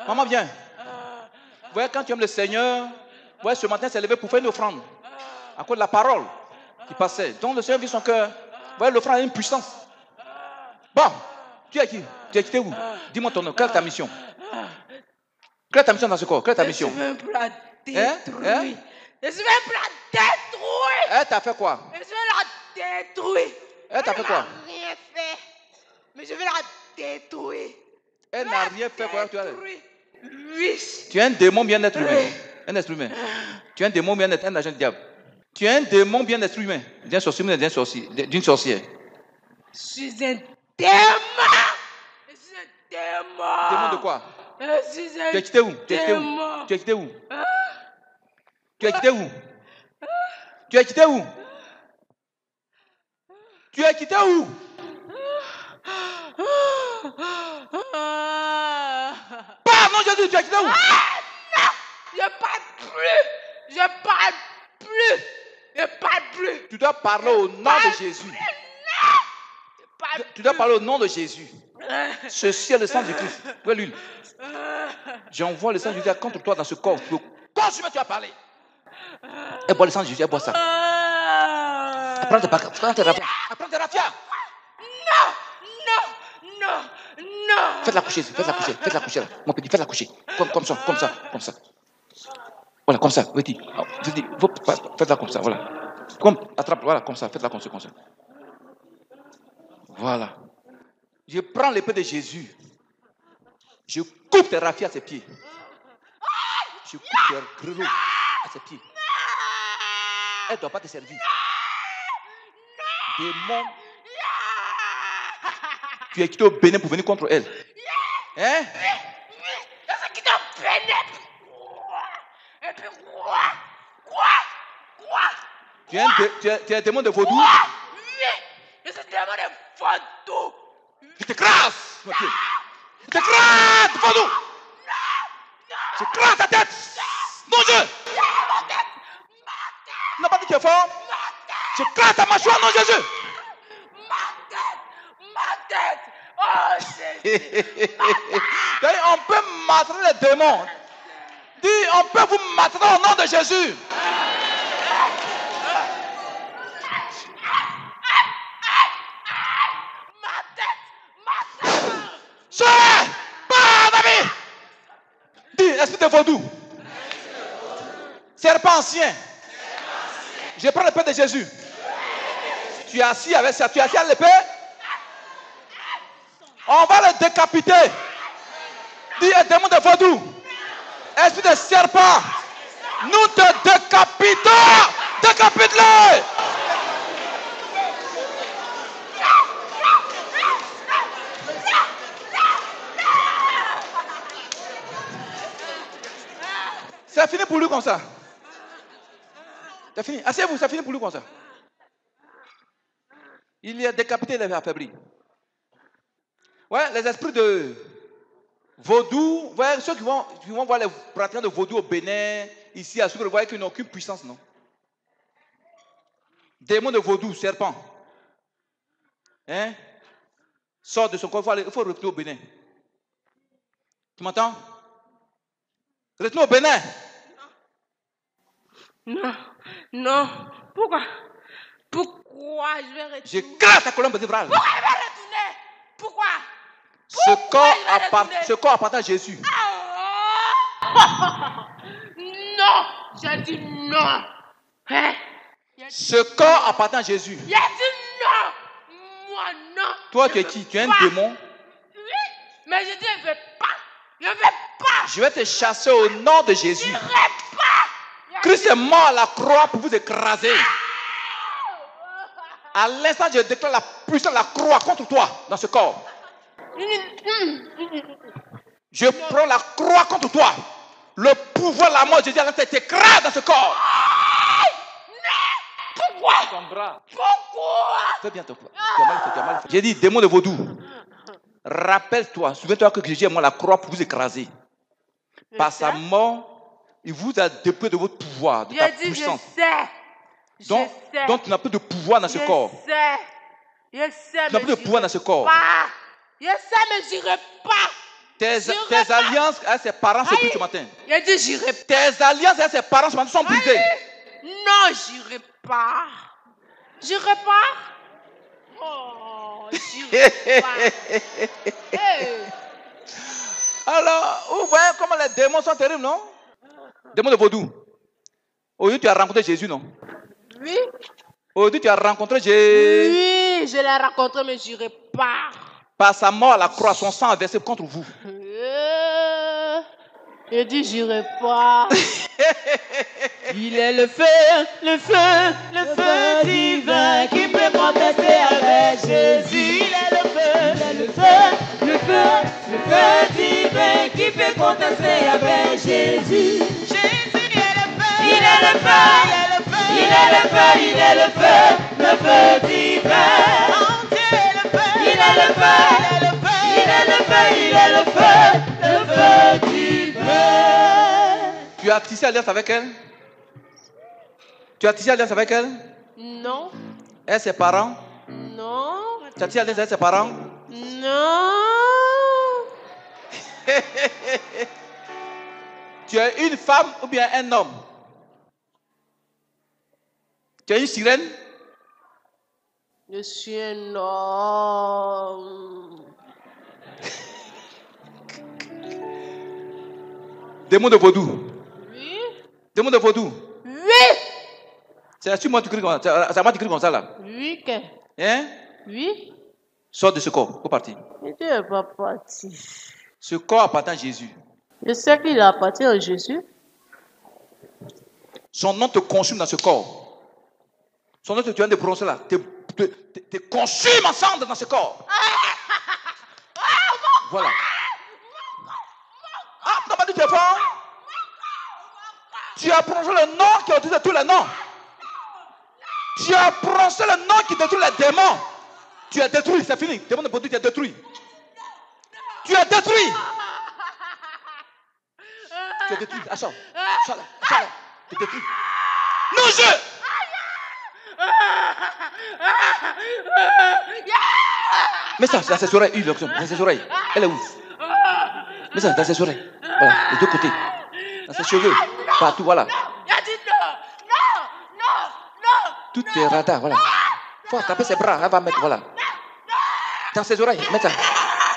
Maman, viens. Vous voyez, quand tu aimes le Seigneur, vous voyez, ce matin, s'est levé pour faire une offrande. À cause de la parole qui passait. Donc le Seigneur vit son cœur. Vous voyez, l'offrande a une puissance. Bon, tu es qui? Tu es quitté où? Dis-moi ton nom. Quelle est ta mission? Quelle est ta mission dans ce corps? Quelle est ta mission?
Je suis même pour la détruire.
Hein?
Je suis même pour la détruire.
Elle t'a fait quoi?
Je vais la détruire.
Elle t'a fait quoi?
Elle n'a rien fait. Mais je vais la détruire.
Elle n'a rien fait quoi? Tu
Oui.
es un démon bien être humain. Un être humain. Tu es un démon bien être un agent de diable. Tu es un démon bien être humain. D'un sorcier, d'une sorcière.
Je suis un démon. Je suis un démon.
Démon de quoi?
Je suis un
Tu es quitté où? Tu es quitté où?
démon.
Tu es quitté où? Tu es quitté où? Tu es quitté où? Tu es quitté où? Parle, non Jésus, tu es quitté où?
Non, je parle plus. Je parle
Tu dois parler au nom de Jésus. Tu dois parler au nom de Jésus. Ceci est le sang du Christ. Où est l'huile? J'envoie le sang de Jésus contre toi dans ce corps. Consume, tu as parlé. Et bois le sang de Jésus, et bois ça. Apprends tes raffias.
Non.
Faites-la coucher, faites-la coucher. Mon petit, faites-la coucher. Comme ça. Voilà, comme ça, petit. Faites-la comme ça, voilà. Attrape, voilà, comme ça, faites-la comme ça. Voilà. Je prends l'épée de Jésus. Je coupe tes raffias à ses pieds. Je coupe tes grelots à ses pieds. Elle ne doit pas te servir. Démon. Tu es quitté au Bénin pour venir contre elle. Hein?
C'est qui t'en pénètre. Et puis quoi?
Tu es un démon de vaudou?
Oui. Et c'est démon de vaudou.
Je t'écrase, mon pied. Je t'écrase, vaudou. J'écrase ta tête. Non, Dieu. Tu n'as pas dit que tu es fort? J'écrase ta mâchoire, non, Jésus.
Ma tête. Oh, Jésus.
On peut mater les démons. Dis, on peut vous mater au nom de Jésus.
Ma tête.
Sors! Pas David! Dis, esprit de vaudou. Serpent ancien. Je prends l'épée de Jésus. Tu es assis avec ça. Tu es assis à l'épée. On va le décapiter. Dis, démon de vaudou. Esprit de serpent. Nous te décapitons. Décapite-le. C'est fini pour lui comme ça. C'est fini. Asseyez-vous, c'est fini pour lui comme ça. Il est décapité, il est affaibli. Ouais, les esprits de vaudou, ouais, ceux qui vont voir les pratiquants de vaudou au Bénin, ici à Soukro, vous voyez qu'ils n'ont aucune puissance, non? Démon de vaudou, serpent. Hein? Sort de son corps, il faut retourner au Bénin. Tu m'entends? Retourne au Bénin.
Non. Pourquoi je vais retourner?
Je casse ta colonne vertébrale.
Pourquoi je vais retourner? Pourquoi?
Ce corps appartient à Jésus.
Non, j'ai dit non. Hein?
Ce corps appartient à Jésus.
J'ai dit non. Moi, non.
Toi, tu es qui? Tu es un démon.
Oui, mais je dis, je ne vais pas.
Je vais te chasser au nom de Jésus.
Je ne vais pas.
Christ est mort à la croix pour vous écraser. À l'instant, je déclare la puissance de la croix contre toi dans ce corps. Je prends la croix contre toi. Le pouvoir de la mort, je dis à l'instant, t'écrase dans ce corps.
Pourquoi?
Ton bras.
Pourquoi?
Fais bien ton corps. Tu as mal fait. J'ai dit, démon de vaudou. Rappelle-toi, souviens-toi que Jésus est mort à la croix pour vous écraser. Par sa mort, il vous a dépouillé de votre pouvoir, de ta puissance. Donc, tu n'as plus de pouvoir dans ce corps.
Je sais,
tu n'as plus de pouvoir dans ce corps.
Je sais, mais je n'irai pas.
Tes alliances avec ses parents se brisent ce matin.
Je dis, j'irai pas.
Tes alliances avec ses parents ce matin sont brisées.
Non, j'irai pas. J'irai pas. Oh, j'irai pas. Hey.
Alors, vous voyez comment les démons sont terribles, non? Démons de vaudou. Aujourd'hui, tu as rencontré Jésus, non?
Oui.
Aujourd'hui, tu as rencontré Jésus.
Oui, je l'ai rencontré, mais je n'irai pas.
Par sa mort à la croix, son sang a versé contre vous.
Je dis, j'irai pas.
Il est le feu divin qui peut contester avec Jésus. Il est le feu divin qui peut contester avec Jésus. Jésus, il est le feu divin. Il est le feu divin.
Tu as tissé alliance avec elle? Tu as tissé alliance avec elle?
Non.
Et ses parents?
Non.
Tu as-tu à l'aise avec ses parents?
Non.
Tu es une femme ou bien un homme? Tu es une sirène?
Je suis un homme.
Démon de vaudou.
Oui.
Démon de vaudou.
Oui.
C'est moi qui crie comme ça. C'est moi qui crie comme ça là.
Oui, que.
Hein?
Oui.
Sors de ce corps. Faut partir.
Mais tu n'es pas parti.
Ce corps appartient à Jésus.
Je sais qu'il appartient à Jésus.
Son nom te consume dans ce corps. Son nom, tu viens de prononcer là. Te consume ensemble dans ce corps. Voilà. Ah, tu n'as pas dit tu es fort? Tu as prononcé le nom qui au-dessus de tous les noms. Tu as prononcé le nom qui détruit les démons. Tu es détruit, c'est fini. Démon de Baudou, tu es détruit. Tu es détruit. Tu es détruit. Ah, sors. Sors là. Sors là. Tu es détruit. Non, je. Mets ça dans ses oreilles. Dans ses oreilles. Elle est où? Mets ça dans ses oreilles. Voilà, les deux côtés. Dans ses cheveux. Partout, voilà.
Il a dit non. Non. Non. Non.
Tout est radar, voilà. Faut taper ses bras, elle va mettre, voilà. Dans ses oreilles, mets ça.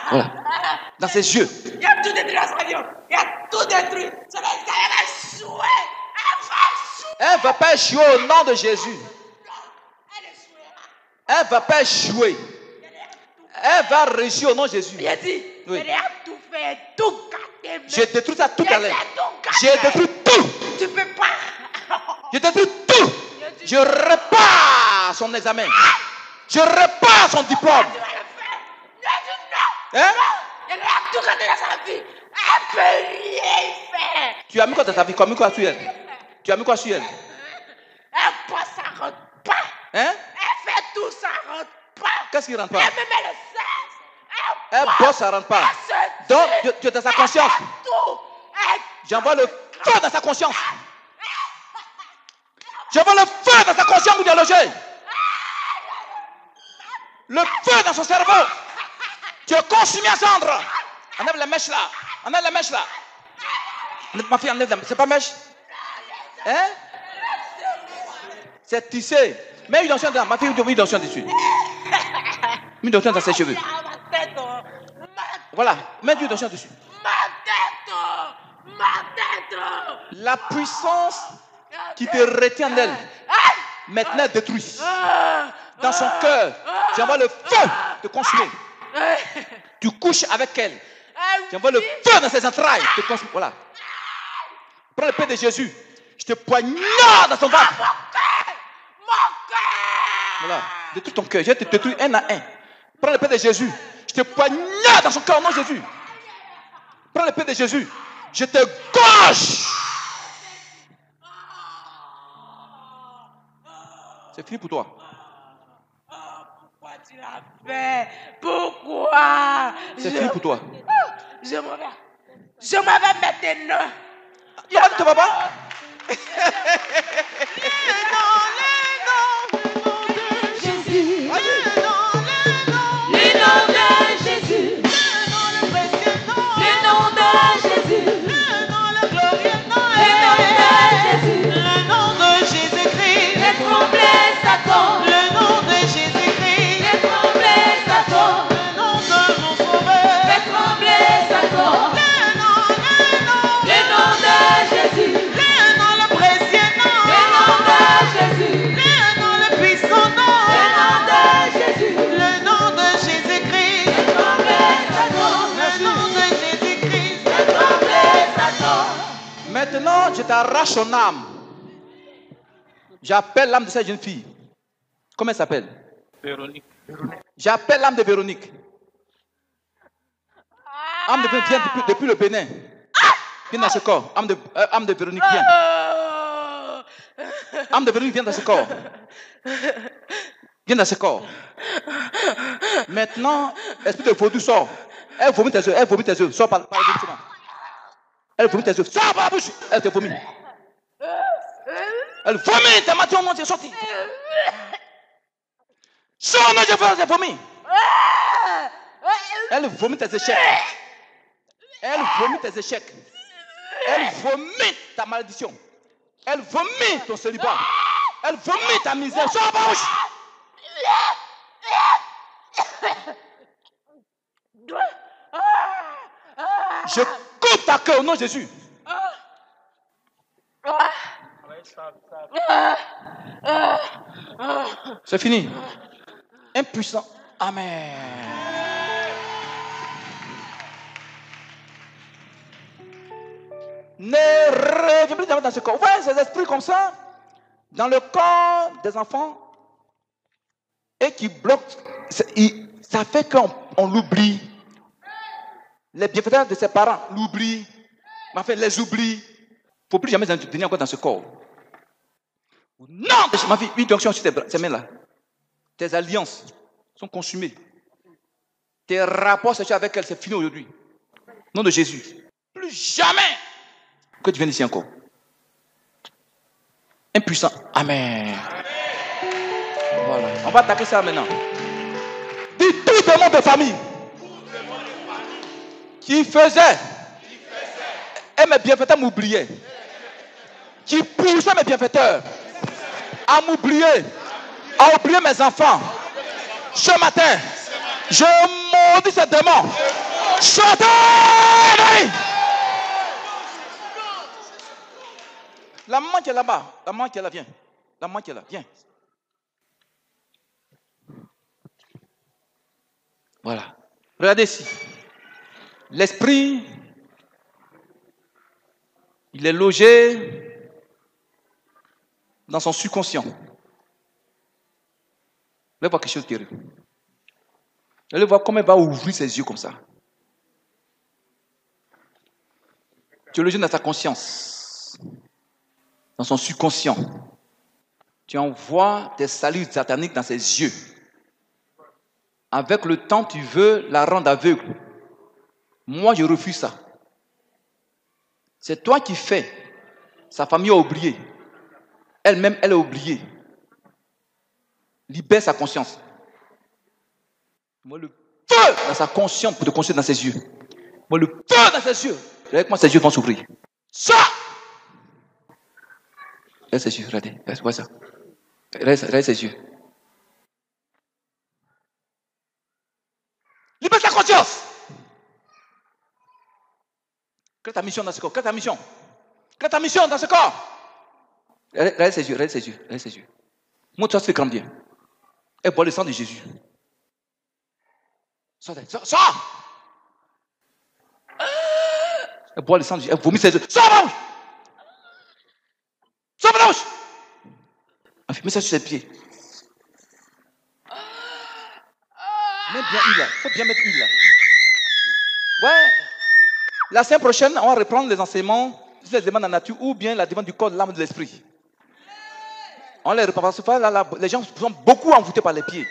Voilà. Dans ses yeux.
Il a tout détruit dans sa vie. Il a tout détruit. Ça va échouer.
Elle ne va pas échouer au nom de Jésus. Elle ne va pas échouer. Elle va réussir au nom de Jésus.
Il a dit,
Oui.
il a tout fait, tout gâté.
J'ai détruit ça tout à l'heure.
J'ai
J'ai détruit tout.
Tu peux pas.
J'ai détruit tout. Je répare son examen. Je répare son diplôme.
Tu vas le faire. Il a dit non.
Hein?
Il a tout gâté dans sa vie. Elle ne peut rien faire.
Tu as mis quoi dans ta vie? Tu as mis quoi sur elle? Tu as mis quoi sur elle?
Elle passe, ça rentre pas.
Hein?
Elle fait tout, ça rentre pas.
Qu'est-ce qui ne rentre pas?
Elle me met le sexe.
Elle bosse, ça ne rentre pas. Donc, tu es dans sa conscience.
Tout.
J'envoie le feu dans sa conscience. J'envoie le feu dans sa conscience où tu as logé. Le feu dans son cerveau. Tu es consumé à cendre. Enlève la mèche là. Enlève la mèche là. Ma fille, enlève la mèche. C'est pas mèche? Hein? C'est tissé. Mets une lotion dedans. Ma fille, mets une lotion dessus. Mets une lotion dans ses cheveux. Voilà. Mets une lotion dessus.
Ma tête.
La puissance qui te retient d'elle, maintenant détruite. Dans son cœur, j'envoie le feu te consumer. Tu couches avec elle. J'envoie le feu dans ses entrailles te consumer. Voilà. Prends le pain de Jésus. Je te poignarde dans son ventre. Voilà. Détruis ton cœur. Je te détruis un à un. Prends le pain de Jésus. Je te poignarde dans son cœur, non Jésus. Prends le pain de Jésus. Je te gauche. C'est fini pour toi.
Pourquoi tu l'as fait? Pourquoi?
C'est fini pour toi.
Je m'en vais. Je m'en vais maintenant.
Comment tu te vas pas? Maintenant, je t'arrache son âme. J'appelle l'âme de cette jeune fille. Comment elle s'appelle?
Véronique.
J'appelle l'âme de Véronique. Âme de Véronique vient depuis le Bénin. Viens dans ce corps. Âme de Véronique, viens. Âme de Véronique, viens dans ce corps. Viens dans ce corps. Maintenant, esprit de vaudou sort. Elle vomit tes yeux. Elle vomit tes yeux. Sors par le bouche. Elle vomit tes yeux. Sors par la bouche. Elle te vomit. Elle vomit ta maladie au nom de Jésus. Sorti. Sors au nom de Jésus, elle vomit. Elle vomit tes échecs. Elle vomit tes échecs. Elle vomit ta malédiction. Elle vomit ton célibat. Elle vomit ta misère. Sors ma bouche. Je coupe ta queue au nom de Jésus. C'est fini. Impuissant. Amen. Ne reviens plus dans ce corps. Vous voyez ces esprits comme ça dans le corps des enfants et qui bloquent. Ça fait qu'on l'oublie. Les bienfaiteurs de ses parents l'oublient. Mais enfin, les oublie. Il ne faut plus jamais venir encore dans ce corps. Non, ma fille, une onction sur tes mains-là. Tes alliances sont consumées. Tes rapports sexuels avec elle, c'est fini aujourd'hui. Au nom de Jésus. Plus jamais que tu viennes ici encore. Impuissant. Amen. Voilà. On va attaquer ça maintenant. Dis tout le monde de famille qui faisait et mes bienfaiteurs m'oubliaient. Qui poussait mes bienfaiteurs à m'oublier, à oublier mes enfants. Ce matin, je maudis ces démons. Chantez! La maman qui est là-bas, la maman qui est là, viens. La maman qui est là, viens. Voilà. Regardez ici. L'esprit, il est logé dans son subconscient. Vous allez voir quelque chose qui arrive. Vous allez voir comment il va ouvrir ses yeux comme ça. Tu es logé dans sa conscience, dans son subconscient. Tu envoies des salives sataniques dans ses yeux. Avec le temps, tu veux la rendre aveugle. Moi, je refuse ça. C'est toi qui fais. Sa famille a oublié. Elle-même, elle a oublié. Libère sa conscience. Moi, le feu dans sa conscience pour te construire dans ses yeux. Moi, le feu dans ses yeux. Avec moi, ses yeux vont s'ouvrir. Ça! Regarde ses yeux, regardez. Regarde ça. Regarde ses yeux. Libère sa conscience. Quelle est ta mission dans ce corps? Quelle est ta mission? Quelle est ta mission dans ce corps? Regardez ses yeux, regardez ses yeux, regardez ses yeux. Montre-toi ce grand bien. Elle boit le sang de Jésus. Sors! Elle boit le sang de Jésus. Elle vomit ses yeux. Sors, ma bouche! Sors, ma bouche! Elle met ça sur ses pieds. Mets bien huile là. Il faut bien mettre huile là. Ouais. La semaine prochaine, on va reprendre les enseignements sur les éléments de la nature ou bien la demande du corps, de l'âme et de l'esprit. On les reprend. Parce que là, les gens sont beaucoup envoûtés par les pieds.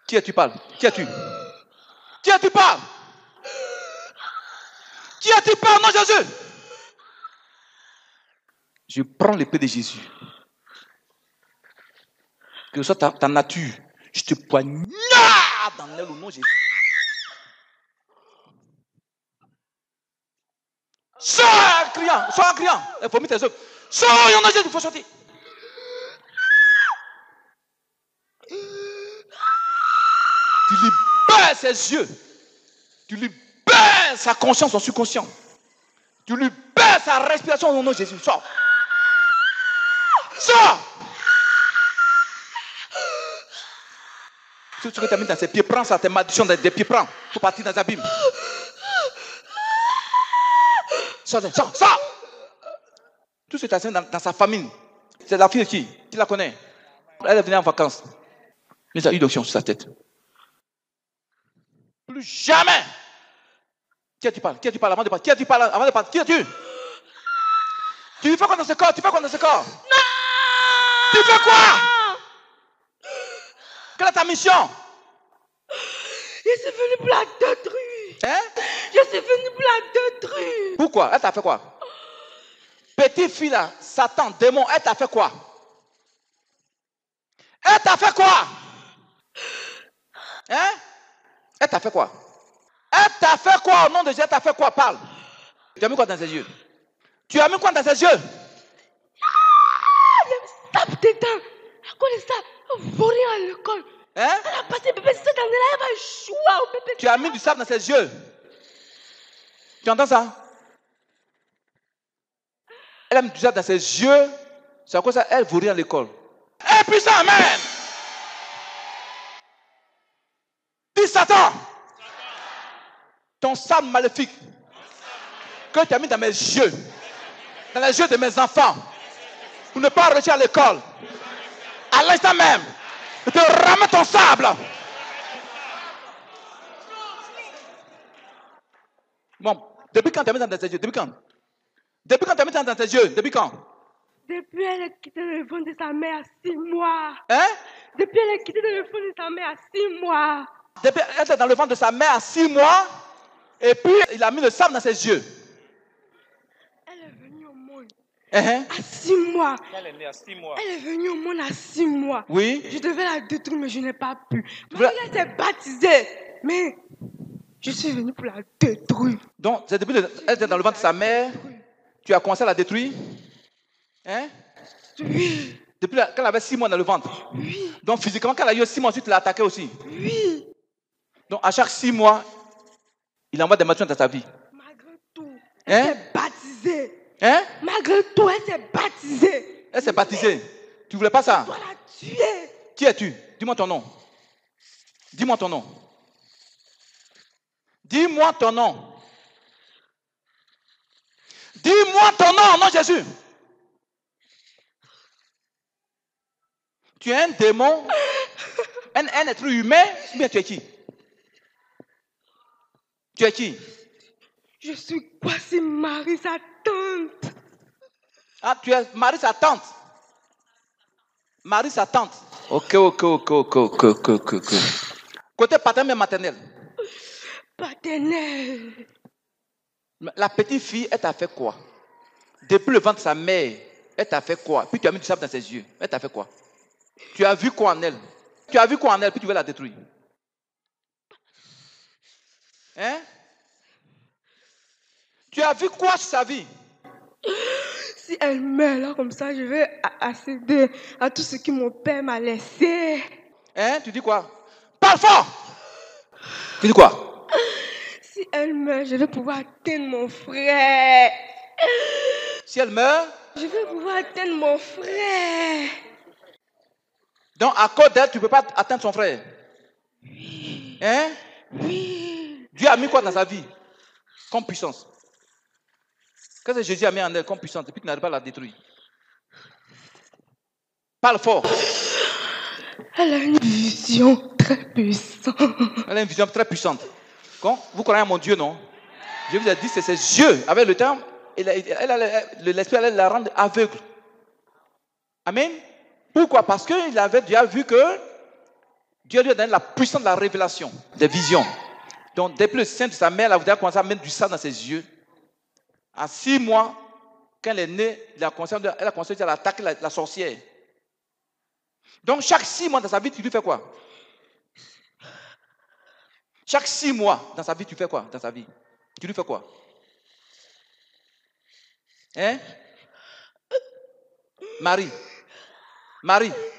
Qui est-tu parles? Qui es-tu? Qui est-tu parles? Qui est-tu parles, non Jésus? Je prends l'épée de Jésus. Que ce soit ta nature, je te poignarde dans l'aile au nom de Jésus. Sors en criant. Elle vomit tes œufs. Sors au nom de Jésus, il faut sortir. Tu libères ses yeux. Tu libères sa conscience, son subconscient. Tu libères sa respiration au nom de Jésus. Sors. Sors. Tout ce que tu as mis dans ses pieds, prends ça, tes malédictions des pieds, prends. Il faut partir dans l'abîme. Sors. Tout ce que tu as mis dans sa famille, c'est la fille qui la connaît. Elle est venue en vacances. Mais ça a eu d'onction sur sa tête. Plus jamais. Qui as-tu parlé? Avant de parler? Qui as-tu parlé avant de parler? Qui es-tu? Tu fais quoi dans ce corps? Non! Tu fais quoi? Quelle est ta mission?
Je suis venu pour la détruire.
Hein?
Je suis venu pour la détruire.
Pourquoi? Elle t'a fait quoi? Petite fille là, Satan, démon, elle t'a fait quoi? Elle t'a fait quoi? Hein? Elle t'a fait quoi? Elle t'a fait quoi au nom de Dieu? Elle t'a fait quoi? Parle. Tu as mis quoi dans ses yeux? Tu as mis quoi dans ses yeux?
Elle me tape dedans. À cause de ça, elle va rien à l'école.
Hein?
Elle a passé bébé cette année-là, elle va jouer au bébé.
Tu as mis du sable dans ses yeux. Tu entends ça? Elle a mis du sable dans ses yeux. C'est à cause de ça, elle vaut rien à l'école. Et puis ça, amen. Dis Satan. Ton sable maléfique que tu as mis dans mes yeux, dans les yeux de mes enfants, pour ne pas retirer à l'école, à l'instant même, je te ramène ton sable. Bon, depuis quand tu as mis dans tes yeux? Depuis quand? Depuis quand tu as mis dans tes yeux? Depuis quand?
Depuis elle a quitté le ventre de sa mère à 6 mois.
Hein?
Depuis elle a quitté le ventre de sa mère à 6 mois.
Depuis elle était dans le ventre de sa mère à 6 mois, et puis il a mis le sable dans ses yeux.
Elle est venue au monde
Hein?
à 6 mois.
Elle est née à 6 mois.
Elle est venue au monde à 6 mois.
Oui.
Je devais la détruire, mais je n'ai pas pu.
voulais-
Elle s'est baptisée, mais je suis venue pour la détruire.
Donc, c'est depuis elle était dans le ventre de sa mère, tu as commencé à la détruire? Hein?
Oui,
Depuis qu'elle avait 6 mois dans le ventre.
oui,
Donc, physiquement, quand elle a eu 6 mois, ensuite, tu l'as attaqué aussi.
oui.
Donc, à chaque 6 mois, il envoie des maladies dans ta vie.
Malgré tout,
Hein?
elle s'est baptisée.
Hein?
Malgré tout, elle s'est baptisée.
Elle s'est baptisée. Tu voulais pas ça?
On doit la tuer.
Qui es-tu? Dis-moi ton nom. Dis-moi ton nom. Dis-moi ton nom. Dis-moi ton nom, non Jésus. Tu es un démon, un être humain, ou bien tu es qui? Tu es qui?
Je suis Kwasi Marie, sa tante.
Ah, tu es Marie, sa tante. Marie, sa tante. Ok. Côté paternel et maternel.
Paternelle.
La petite fille, elle t'a fait quoi? Depuis le ventre de sa mère, elle t'a fait quoi? Puis tu as mis du sable dans ses yeux. Elle t'a fait quoi? Tu as vu quoi en elle? Tu as vu quoi en elle, puis tu veux la détruire? Hein? Tu as vu quoi sur sa vie?
Si elle meurt là comme ça, je vais accéder à tout ce que mon père m'a laissé.
Hein? Tu dis quoi? Parle fort! Tu dis quoi?
Si elle meurt, je vais pouvoir atteindre mon frère.
Si elle meurt,
Je vais pouvoir atteindre mon frère.
donc à cause d'elle, tu ne peux pas atteindre son frère. Hein?
Oui.
Dieu a mis quoi dans sa vie? Comme puissance. Qu'est-ce que Jésus a mis en elle comme puissance et puis tu n'arrives pas à la détruire? Parle fort.
Elle a une vision très puissante.
Elle a une vision très puissante. Vous croyez à mon Dieu, non? Je vous ai dit, c'est ses yeux. Avec le temps, l'esprit allait la rendre aveugle. Amen. Pourquoi? Parce qu'il avait déjà vu que Dieu lui a donné la puissance de la révélation, des visions. Donc, depuis le sein de sa mère, elle a déjà commencé à mettre du sang dans ses yeux. À 6 mois, quand elle est née, elle a commencé à attaquer la sorcière. Donc, chaque 6 mois dans sa vie, tu lui fais quoi? Chaque 6 mois dans sa vie, tu fais quoi dans sa vie? Tu lui fais quoi? Hein? Marie.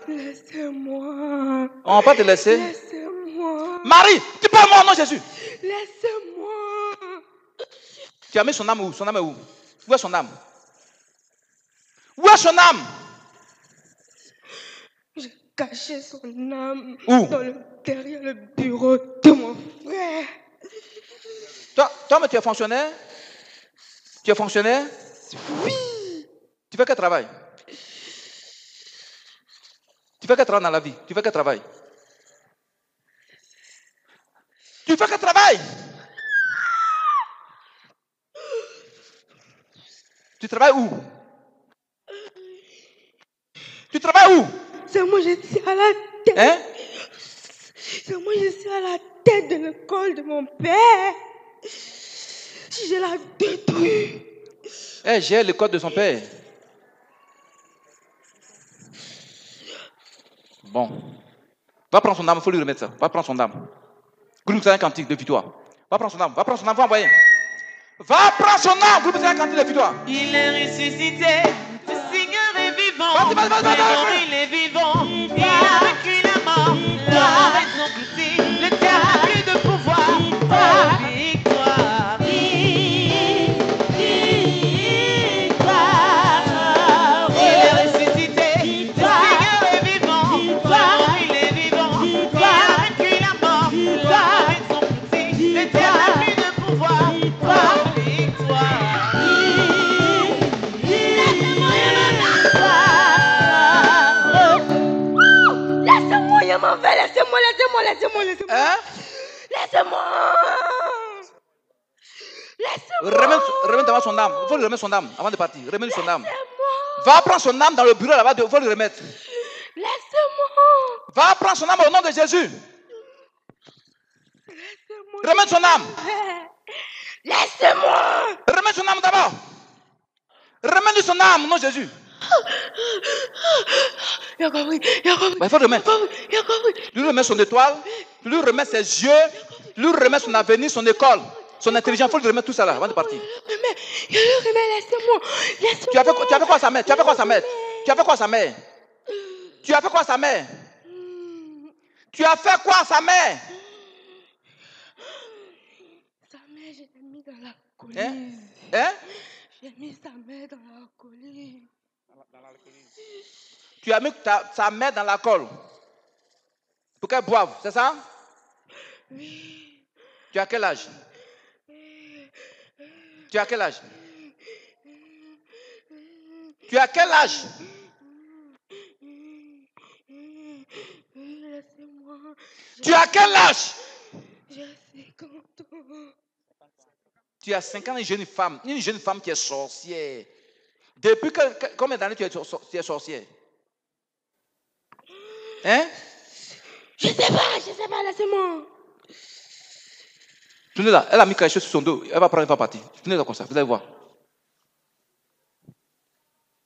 Laissez-moi.
On va pas te laisser.
Laissez-moi.
Marie, tu parles moi au nom de Jésus.
Laissez-moi.
Tu as mis son âme où? Son âme est où? Où est son âme? Où est son âme?
J'ai caché son âme
Où?
derrière le bureau de mon frère.
Toi, mais tu es fonctionnaire? Tu es fonctionnaire?
Oui.
Tu fais quel travail? Tu fais quel travail dans la vie? Tu fais quel travail? Tu fais quel travail? Tu travailles où? Tu travailles où?
C'est moi, je tiens à la tête.
Hein?
à la tête de l'école de mon père. Je la détruis.
Elle gère l'école de son père. Bon. Va prendre son âme, il faut lui remettre ça. Va prendre son âme. Groupe, c'est un cantique depuis toi. Va prendre son âme, va prendre son âme, va envoyer. Va prendre son âme, groupe, c'est un cantique depuis toi.
Il est ressuscité, le Seigneur est vivant.
Vas-y.
Il est vivant, il a vaincu la mort. La raison quittée, le diable n'a plus de pouvoir. Oh, victoire. Il est ressuscité, le Seigneur est vivant. Il est vivant, il a vaincu la mort. La raison quittée, le diable n'a plus de pouvoir. Oh, victoire.
Laissez-moi, je m'en vais. Laissez-moi.
Hein?
Laissez-moi.
Remets d'abord son âme. Il faut lui remettre son âme avant de partir. Remets-lui son âme. Va prendre son âme dans le bureau là-bas. Il faut lui remettre.
Laissez-moi.
Va prendre son âme au nom de Jésus. Remets son âme.
Laissez-moi.
Remets son âme d'abord. Remets-lui son âme au nom de Jésus.
Il a compris.
Il faut remettre. Lui remettre son étoile. Lui remettre ses yeux. Lui remettre son avenir, son école, son intelligence. Il faut lui remettre tout ça là avant de partir.
Je le remets, laissez-moi.
Tu as fait quoi à sa mère? Tu as fait quoi à sa mère? Tu as fait quoi à sa mère? Tu as fait quoi à sa mère? Tu as fait quoi à sa mère?
Sa mère, je l'ai mis dans la colline.
Hein?
J'ai mis sa mère dans la colline.
Tu as mis sa mère dans la colle pour qu'elle boive, c'est ça?
Oui.
Tu as quel âge? Tu as quel âge? Tu as quel âge?
Laissez-moi.
Tu as quel âge?
J'ai 50 ans.
Tu as 5 ans, une jeune femme qui est sorcière. Depuis combien d'années tu es sorcière? Hein?
Je sais pas, laissez-moi.
Tenez là, elle a mis quelque chose sur son dos. Elle va prendre, elle va partir. Tenez là comme ça, vous allez voir.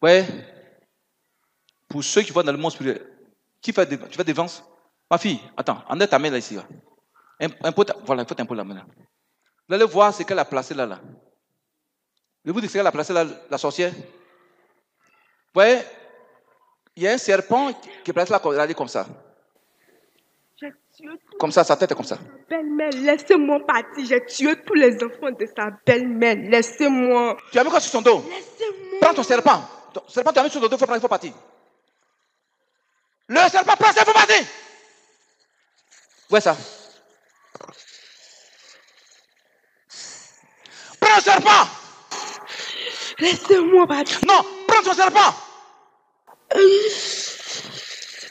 Ouais. Pour ceux qui voient dans le monde spirituel, tu fais défense. Ma fille, attends, en est ta main là ici. Là. Voilà, il faut un peu la main là. Vous allez voir ce qu'elle a placé là. Je vous dis ce qu'elle a placé là, la sorcière. Vous voyez, il y a un serpent qui est placé là, regardez comme ça. Comme ça, sa tête est comme ça.
Belle-mère, laissez-moi partir. J'ai tué tous les enfants de sa belle-mère. Laissez-moi.
Tu as mis quoi sur son dos?
Laissez-moi.
Prends ton serpent. Ton serpent, tu as mis sur ton dos, il faut partir. Le serpent, prends ça, il faut partir. Où est ça? Prends le serpent.
Laissez-moi partir.
Non, prends ton serpent.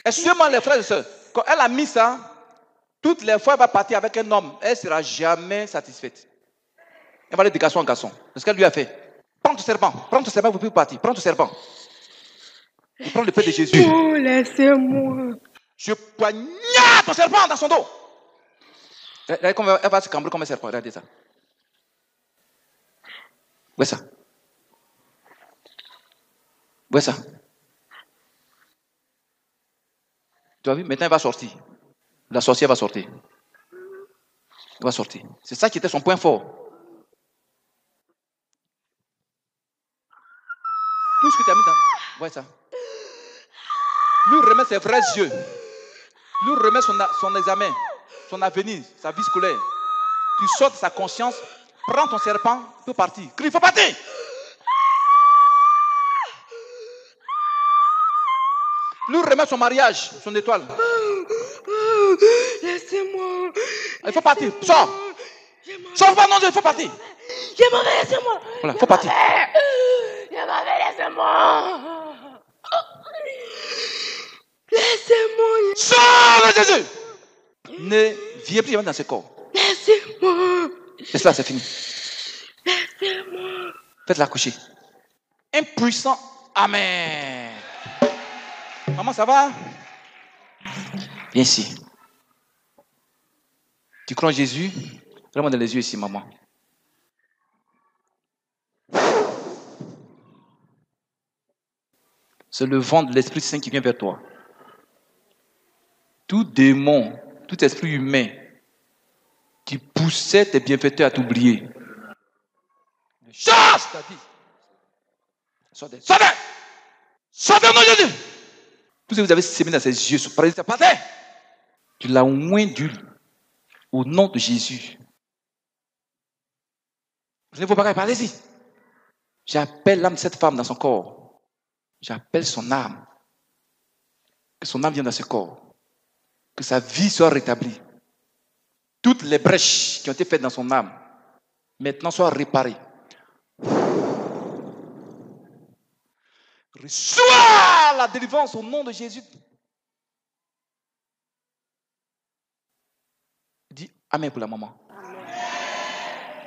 Excusez-moi les frères et sœurs. Quand elle a mis ça, toutes les fois elle va partir avec un homme, elle ne sera jamais satisfaite. Elle va aller de garçon en garçon. C'est ce qu'elle lui a fait. Prends ton serpent, vous pouvez partir. Prends ton serpent. Et prends le paix de Jésus.
Oh, laissez-moi.
Je poignarde ton serpent dans son dos. Regardez comment elle va se cambrer comme un serpent. Regardez ça. Où est ça? Où est ça? Tu as vu? Maintenant, elle va sortir. La sorcière va sortir. Elle va sortir. C'est ça qui était son point fort. Tout ce que tu as mis dans... Vois ça. Lui remet ses vrais yeux. Lui remet son examen, son avenir, sa vie scolaire. Tu sors de sa conscience, prends ton serpent, tu peux partir. Crie, il faut partir. Lui remet son mariage, son étoile.
Laissez-moi.
Il faut partir. Sors. Sors pas, non, il faut partir.
Je m'en vais, laissez-moi.
Voilà, il faut partir.
Je m'en vais, laissez-moi. Laissez-moi.
Sors, Jésus. Ne viens plus jamais dans ce corps.
Laissez-moi.
Laisse-la, c'est fini.
Laissez-moi.
Faites-la coucher. Impuissant. Amen. Maman, ça va? Viens ici. Tu crois en Jésus? Regarde-moi dans les yeux ici, maman. C'est le vent de l'Esprit Saint qui vient vers toi. Tout démon, tout esprit humain qui poussait tes bienfaiteurs à t'oublier. Chasse ta vie. Sortez, sortez! Sortez au nom de Jésus! Tout ce que vous avez sémé dans ses yeux, ce parasite, partez! Tu l'as oint d'huile au nom de Jésus. Je ne veux pas parler ici. J'appelle l'âme de cette femme dans son corps. J'appelle son âme. Que son âme vienne dans ce corps. Que sa vie soit rétablie. Toutes les brèches qui ont été faites dans son âme, maintenant soient réparées. Reçois la délivrance au nom de Jésus. Dis Amen pour la maman.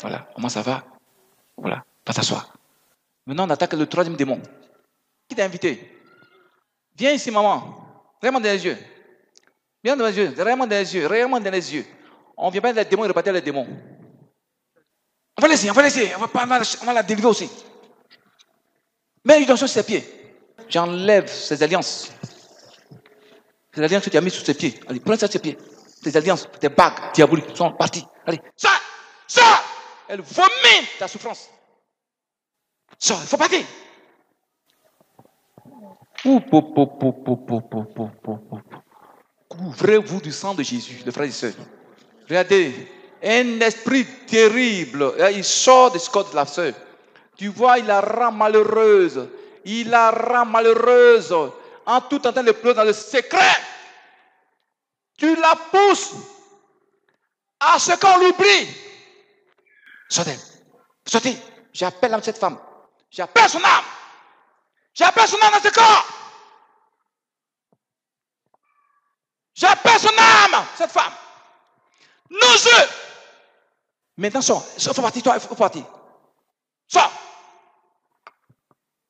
Voilà, comment ça va? Voilà, va t'asseoir. Maintenant, on attaque le troisième démon. Qui t'a invité? Viens ici, maman. Regarde-moi dans les yeux. Viens dans les yeux. Regarde-moi dans les yeux. Regarde-moi dans les yeux. On ne vient pas les démons et repartir les démons. On va laisser. On va la délivrer aussi. Mets une tension sur ses pieds. J'enlève ces alliances. Ces alliances que tu as mises sous ses pieds. Allez, prends ça sur ses pieds. Tes alliances, tes bagues diaboliques sont parties. Allez, ça! Elle vomit ta souffrance. Ça, il faut partir. Couvrez-vous du sang de Jésus, les frères et sœurs. Regardez, un esprit terrible, il sort du corps de la sœur. Tu vois, il la rend malheureuse. Il la rend malheureuse en tout en train de pleurer dans le secret. Tu la pousses à ce qu'on l'oublie. Sortez. Sortez. J'appelle l'âme de cette femme. J'appelle son âme. J'appelle son âme dans ce corps. J'appelle son âme, cette femme. Nos yeux. Maintenant, sors. Il faut partir, toi, il faut partir. Sors.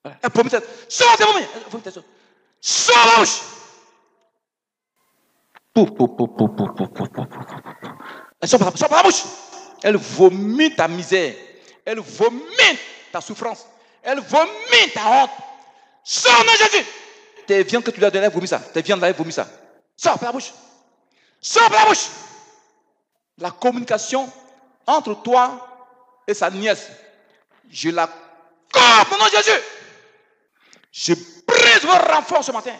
Elle vomit. Sors, t'es vomi. Sors la bouche. Elle sort par la bouche. Elle vomit ta misère. Elle vomit ta souffrance. Elle vomit ta honte. Sors de Jésus. Tes viandes que tu lui as données, elle vomit ça. Tes viandes là, elle vomit ça. Sors par la bouche. Sors par la bouche. La communication entre toi et sa nièce, je la coupe au nom de Jésus. Je brise vos renforts ce matin.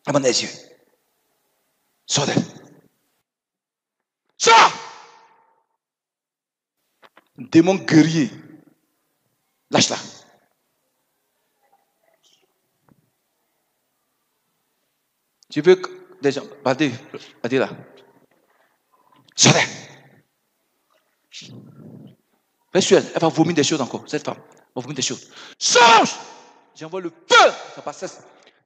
Avant les yeux. Sors d'elle. Sors! Démon guerrier. Lâche-la. Tu veux que des gens. Partez là. Sors d'elle. Reste sur elle. Elle va vomir des choses encore. Cette femme va vomir des choses. Sors! J'envoie le feu dans sa passesse.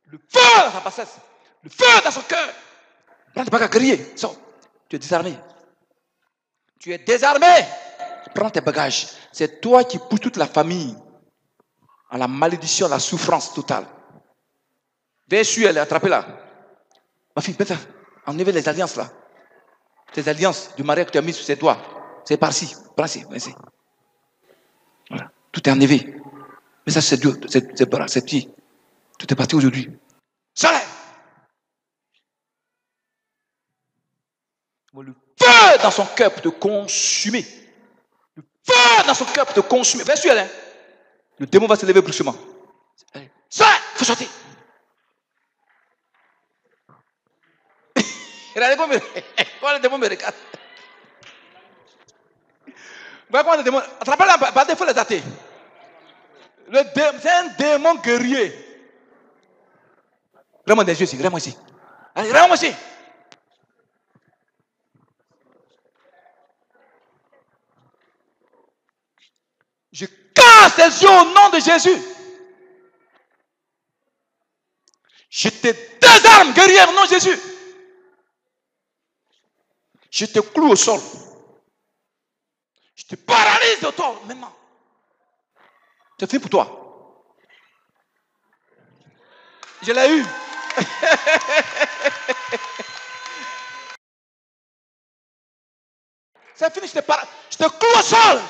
Le feu dans sa passesse. Le feu dans son cœur. Prends tes bagages à crier. Sors. Tu es désarmé. Tu es désarmé. Prends tes bagages. C'est toi qui pousses toute la famille à la malédiction, à la souffrance totale. Viens sur elle, attrapez-la. Ma fille, peut-être enlevez les alliances là. Ces alliances du mariage que tu as mis sur ses doigts. C'est par-ci. Prends-ci. Voilà. Tout est enlevé. Mais ça, c'est dur. C'est bras, c'est pieds. Tout est parti aujourd'hui. Soleil! Le feu dans son cœur pour te consumer. Le feu dans son cœur pour te consumer. Viens sur elle. Hein. Le démon va se lever brusquement. Soleil! Il faut sortir. Regardez comment le démon me regarde. Voilà comment le démon. Attrapez-la, par défaut, les dater. C'est un démon guerrier. Regarde-moi des yeux ici, regarde-moi ici. Allez, regarde-moi ici. Je casse tes yeux au nom de Jésus. Je te désarme, guerrier, au nom de Jésus. Je te cloue au sol. Je te paralyse de toi maintenant. C'est fini pour toi. Je l'ai eu. C'est fini, je te cloue au sol.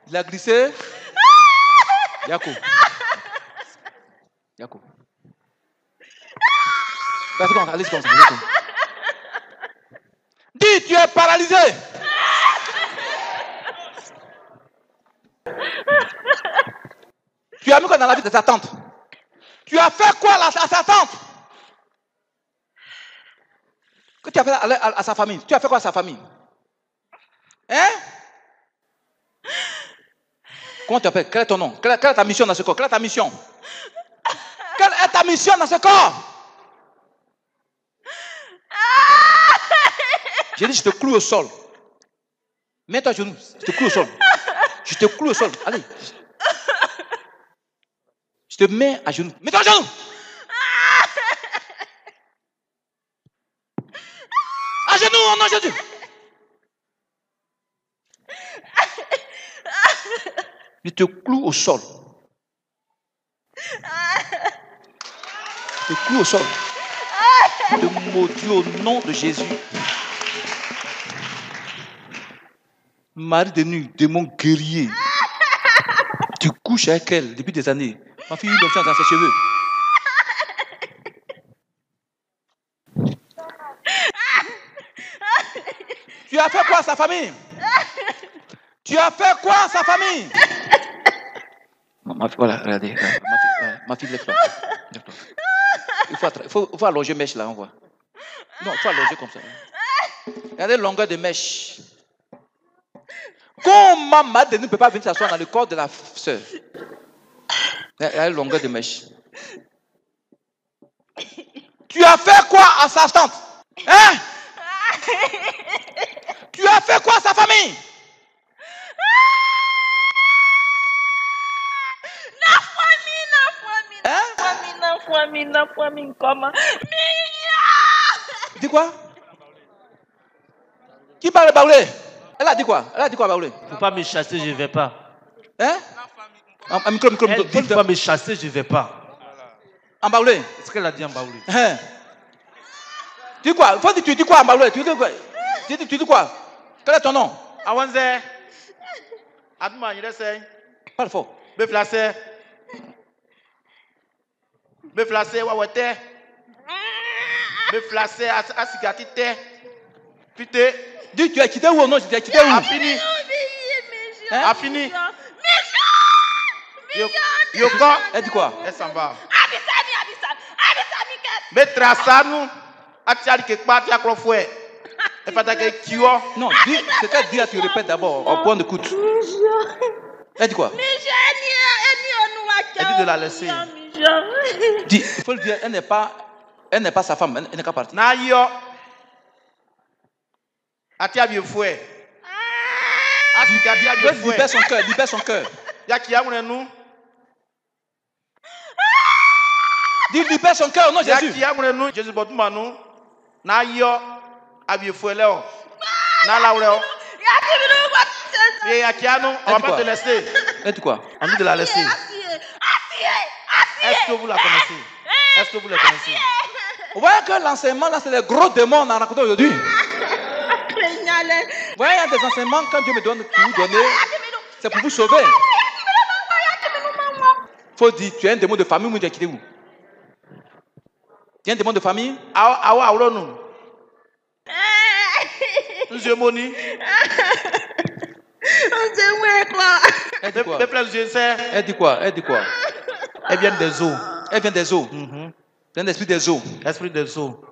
Il a glissé. Yako. Vas-y, allez, comme ça. Dis, tu es paralysé. Tu as mis quoi dans la vie de ta tante? Tu as fait quoi à sa tante? Que tu as fait à sa famille? Tu as fait quoi à sa famille? Hein? Comment tu appelles? Quel est ton nom? Quelle est ta mission dans ce corps? Quelle est ta mission? Quelle est ta mission dans ce corps? J'ai dit, je te cloue au sol. Mets-toi à genoux. Je te cloue au sol. Je te cloue au sol. Allez. Je te mets à genoux. Mets-toi à genoux. À genoux, non, Jésus. Je te cloue au sol. Je te cloue au sol. Je te maudis au nom de Jésus. Mari de nuit, démon guerrier. Tu couches avec elle depuis des années. Ma fille a eu l'option dans ses cheveux. Tu as fait quoi à sa famille? Tu as fait quoi à sa famille? Voilà, regardez. Ma fille, lève-toi. Il faut allonger mèche là, on voit. Non, il faut allonger comme ça. Regardez la longueur de mèche. Comment Madeleine ne peut pas venir s'asseoir dans le corps de la sœur? Regardez la longueur de mèche. Tu as fait quoi à sa tante? Hein? Tu as fait quoi à sa famille? Dis quoi? Qui parle baoulé? Elle a dit quoi? Elle a dit quoi baoulé?
Il ne faut pas me chasser, je ne vais pas.
Hein? En micro.
Elle dit, il ne faut pas me chasser, je ne vais pas.
En baoulé?
C'est ce qu'elle a dit en baoulé.
Hein? Tu dis quoi? Tu dis quoi en baoulé? Tu dis quoi? Quel est ton nom?
Awanze. Aduma, il essaye.
Parle fort.
Me placer, wawete. Me placer, asikatite. Pite.
Dis, tu as quitté où ou non? Tu as quitté où?
A fini.
Hein?
A fini. Yoko.
Elle dit quoi?
Elle s'en va. Me traçanu. Atiari quelque part, tu as crofoué. Elle fait que kiwo.
Non, dis, c'est qu'elle dit, tu répètes d'abord, au point de écoute. Elle dit quoi?
Elle dit de la laisser.
Dis, il faut le dire, elle n'est pas sa femme, elle n'est qu'à partir.
Na yo. Atia bien fouet. Asika bien fouet.
Libère son cœur.
Yaki amune nous.
Dis, libère son cœur, non Jésus.
Yaki amune nous, Jésus botuma nous. Na yo abi fouet là. Na la ou. Et yaki anu, on va pas te laisser.
Elle dit quoi?
On dit de la laisser. Est-ce que vous la connaissez? Est-ce que vous la connaissez?
Vous voyez que l'enseignement là, c'est les gros démons on a raconté aujourd'hui. Vous voyez, il y a des enseignements quand Dieu me donne pour vous donner, c'est pour vous sauver. Faut dire, tu es un démon de famille ou tu as quitté où? Tu es un démon de famille?
Awa awronu. Nzemoni.
Elle dit quoi?
Elle dit quoi?
Elle dit quoi?
Elle vient des eaux.
Elle vient des eaux. C'est un esprit des eaux.
Esprit des eaux.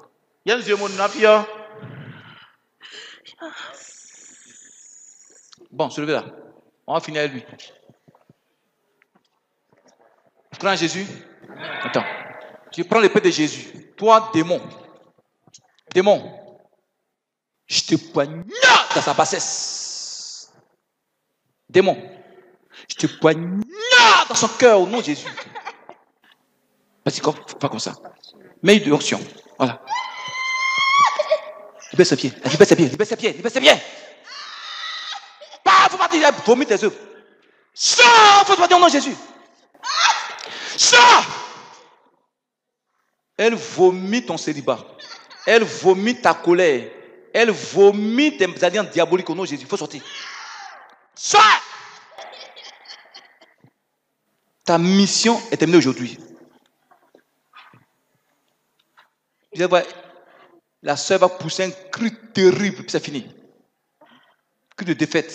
Il y a un Nzemoni Nafia.
Bon, soulevez là. On va finir avec lui. Prends Jésus. Attends. Je prends l'épée de Jésus. Toi, démon. Démon. Je te poignarde dans sa bassesse. Démon. Je te poignarde dans son cœur au nom de Jésus. Vas-y, pas comme ça. Mets une option. Voilà. Libère ses pieds. Libère ses pieds. il faut partir. Elle vomit tes œuvres. Sors, il faut partir au nom de Jésus. Sors. Elle vomit ton célibat. Elle vomit ta colère. Elle vomit tes alliances diaboliques au nom de Jésus. Il faut sortir. Sors. Ta mission est terminée aujourd'hui. Vous allez voir, la sœur va pousser un cri terrible, puis c'est fini. Cri de défaite.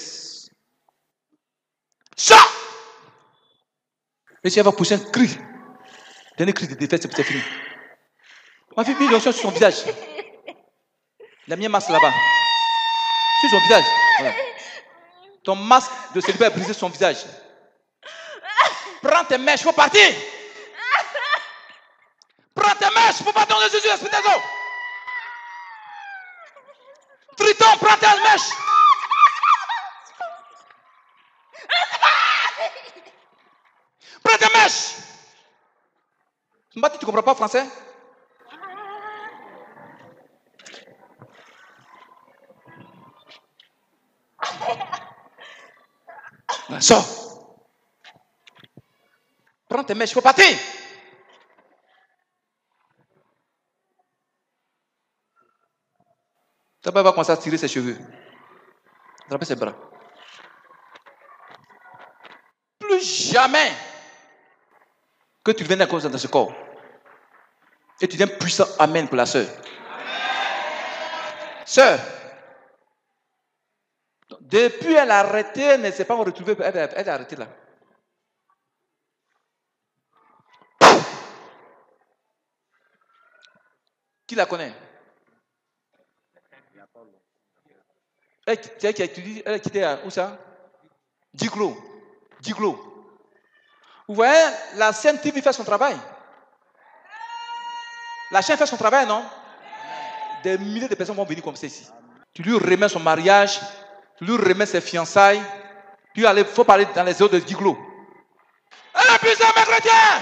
Sors. Et si elle va pousser un cri, dernier cri de défaite, c'est fini. Ma fille, l'onction sur son visage. La mienne masque là-bas. Sur son visage. Voilà. Ton masque de célibat a brisé son visage. Prends tes mèches, il faut partir. Prends tes mèches, il faut partir de Jésus, esprit des eaux. Triton, prends tes mèches. Prends tes mèches. Tu ne comprends pas français? Sors. Prends tes mèches, il faut partir. Ta va commencer à tirer ses cheveux. Attraper ses bras. Plus jamais que tu viennes dans ce corps. Et tu deviens puissant. Amen pour la sœur. Sœur. Depuis elle a arrêté, elle ne s'est pas retrouvée. Elle est arrêtée là. Qui la connaît? Elle qui a étudié, elle qui était où ça? Diglo. Vous voyez, la scène TV fait son travail. La chaîne fait son travail, non? Des milliers de personnes vont venir comme ça ici. Tu lui remets son mariage, tu lui remets ses fiançailles. Il faut parler dans les eaux de Diglo. Elle est puissante, mes chrétiens!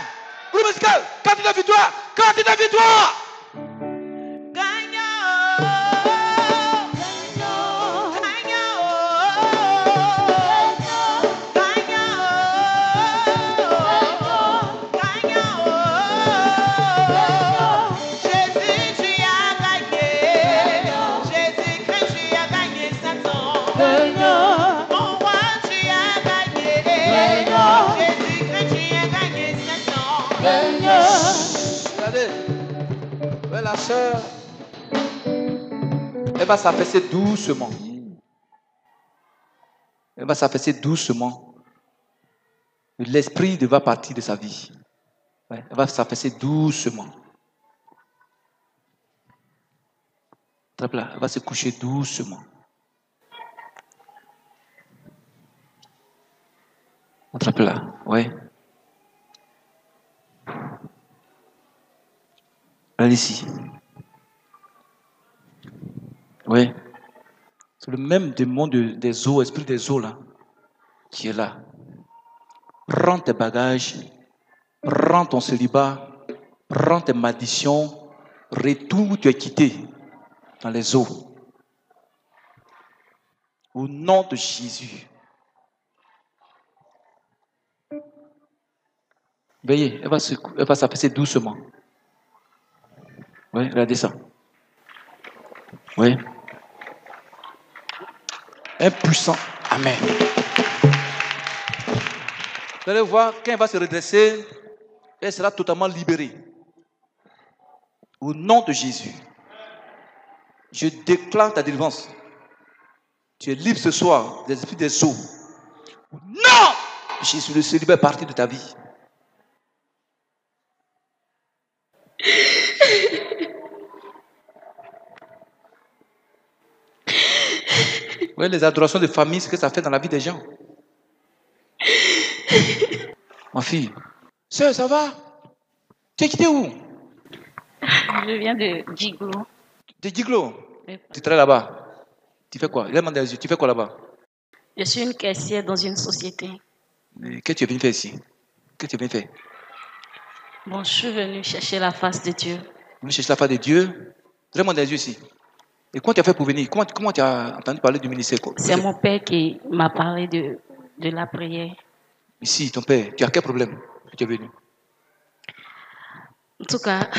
Groupe musical, candidat victoire! Candidat victoire! La sœur, elle va s'affaisser doucement. Elle va s'affaisser doucement. L'esprit va partir de sa vie. Ouais, elle va s'affaisser doucement. Elle va se coucher doucement. Attrape-la, ouais. Allez ici. Oui. C'est le même démon des eaux, esprit des eaux là, qui est là. Rends tes bagages, rends ton célibat, rends tes malédictions, retourne où tu es quitté, dans les eaux. Au nom de Jésus. Veillez, elle va s'affaisser doucement. Oui, regardez ça. Oui. Impuissant. Amen. Vous allez voir, quand elle va se redresser, elle sera totalement libérée. Au nom de Jésus. Je déclare ta délivrance. Tu es libre ce soir des esprits des eaux. Non! Jésus, le célibat est parti de ta vie. Oui, les adorations de famille, ce que ça fait dans la vie des gens. Ma fille, sœur, ça va? Tu es quitté où?
Je viens de Diglo.
De Diglo?
Oui.
Tu travailles là-bas? Tu fais quoi? Il a demandé à Jésus, tu fais quoi là-bas?
Je suis une caissière dans une société.
Mais qu'est-ce que tu es venu faire ici? Qu'est-ce que tu es venu faire?
Bon, je suis venue chercher la face de Dieu.
Vous cherchez la face de Dieu? Demande à Dieu ici. Et comment tu as fait pour venir? Comment tu as entendu parler du ministère?
C'est mon père qui m'a parlé de la prière.
Ici, ton père, tu as quel problème que tu es venu?
En tout cas,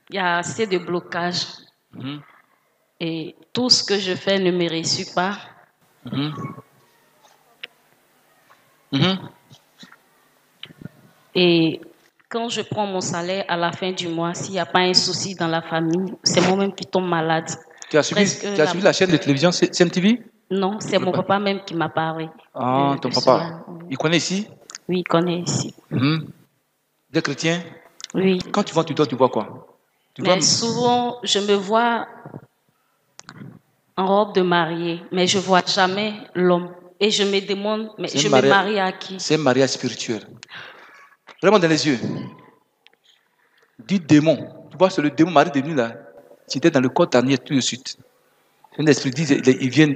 il y a assez de blocages. Et tout ce que je fais ne me réussit pas. Et quand je prends mon salaire à la fin du mois, s'il n'y a pas un souci dans la famille, c'est moi-même qui tombe malade.
Tu as suivi la chaîne de télévision CMTV?
Non, c'est mon papa même qui m'a parlé.
Ah, ton papa. Il connaît ici?
Oui, il connaît ici.
Des chrétiens?
Oui.
Quand tu vois quoi?
Souvent, je me vois en robe de mariée, mais je ne vois jamais l'homme. Et je me demande, mais je me marie à qui?
C'est un mariage spirituel. Vraiment dans les yeux. Du démon. Tu vois, c'est le démon mari de nous là. Tu étais dans le corps dernier tout de suite. Un esprit dit, ils viennent.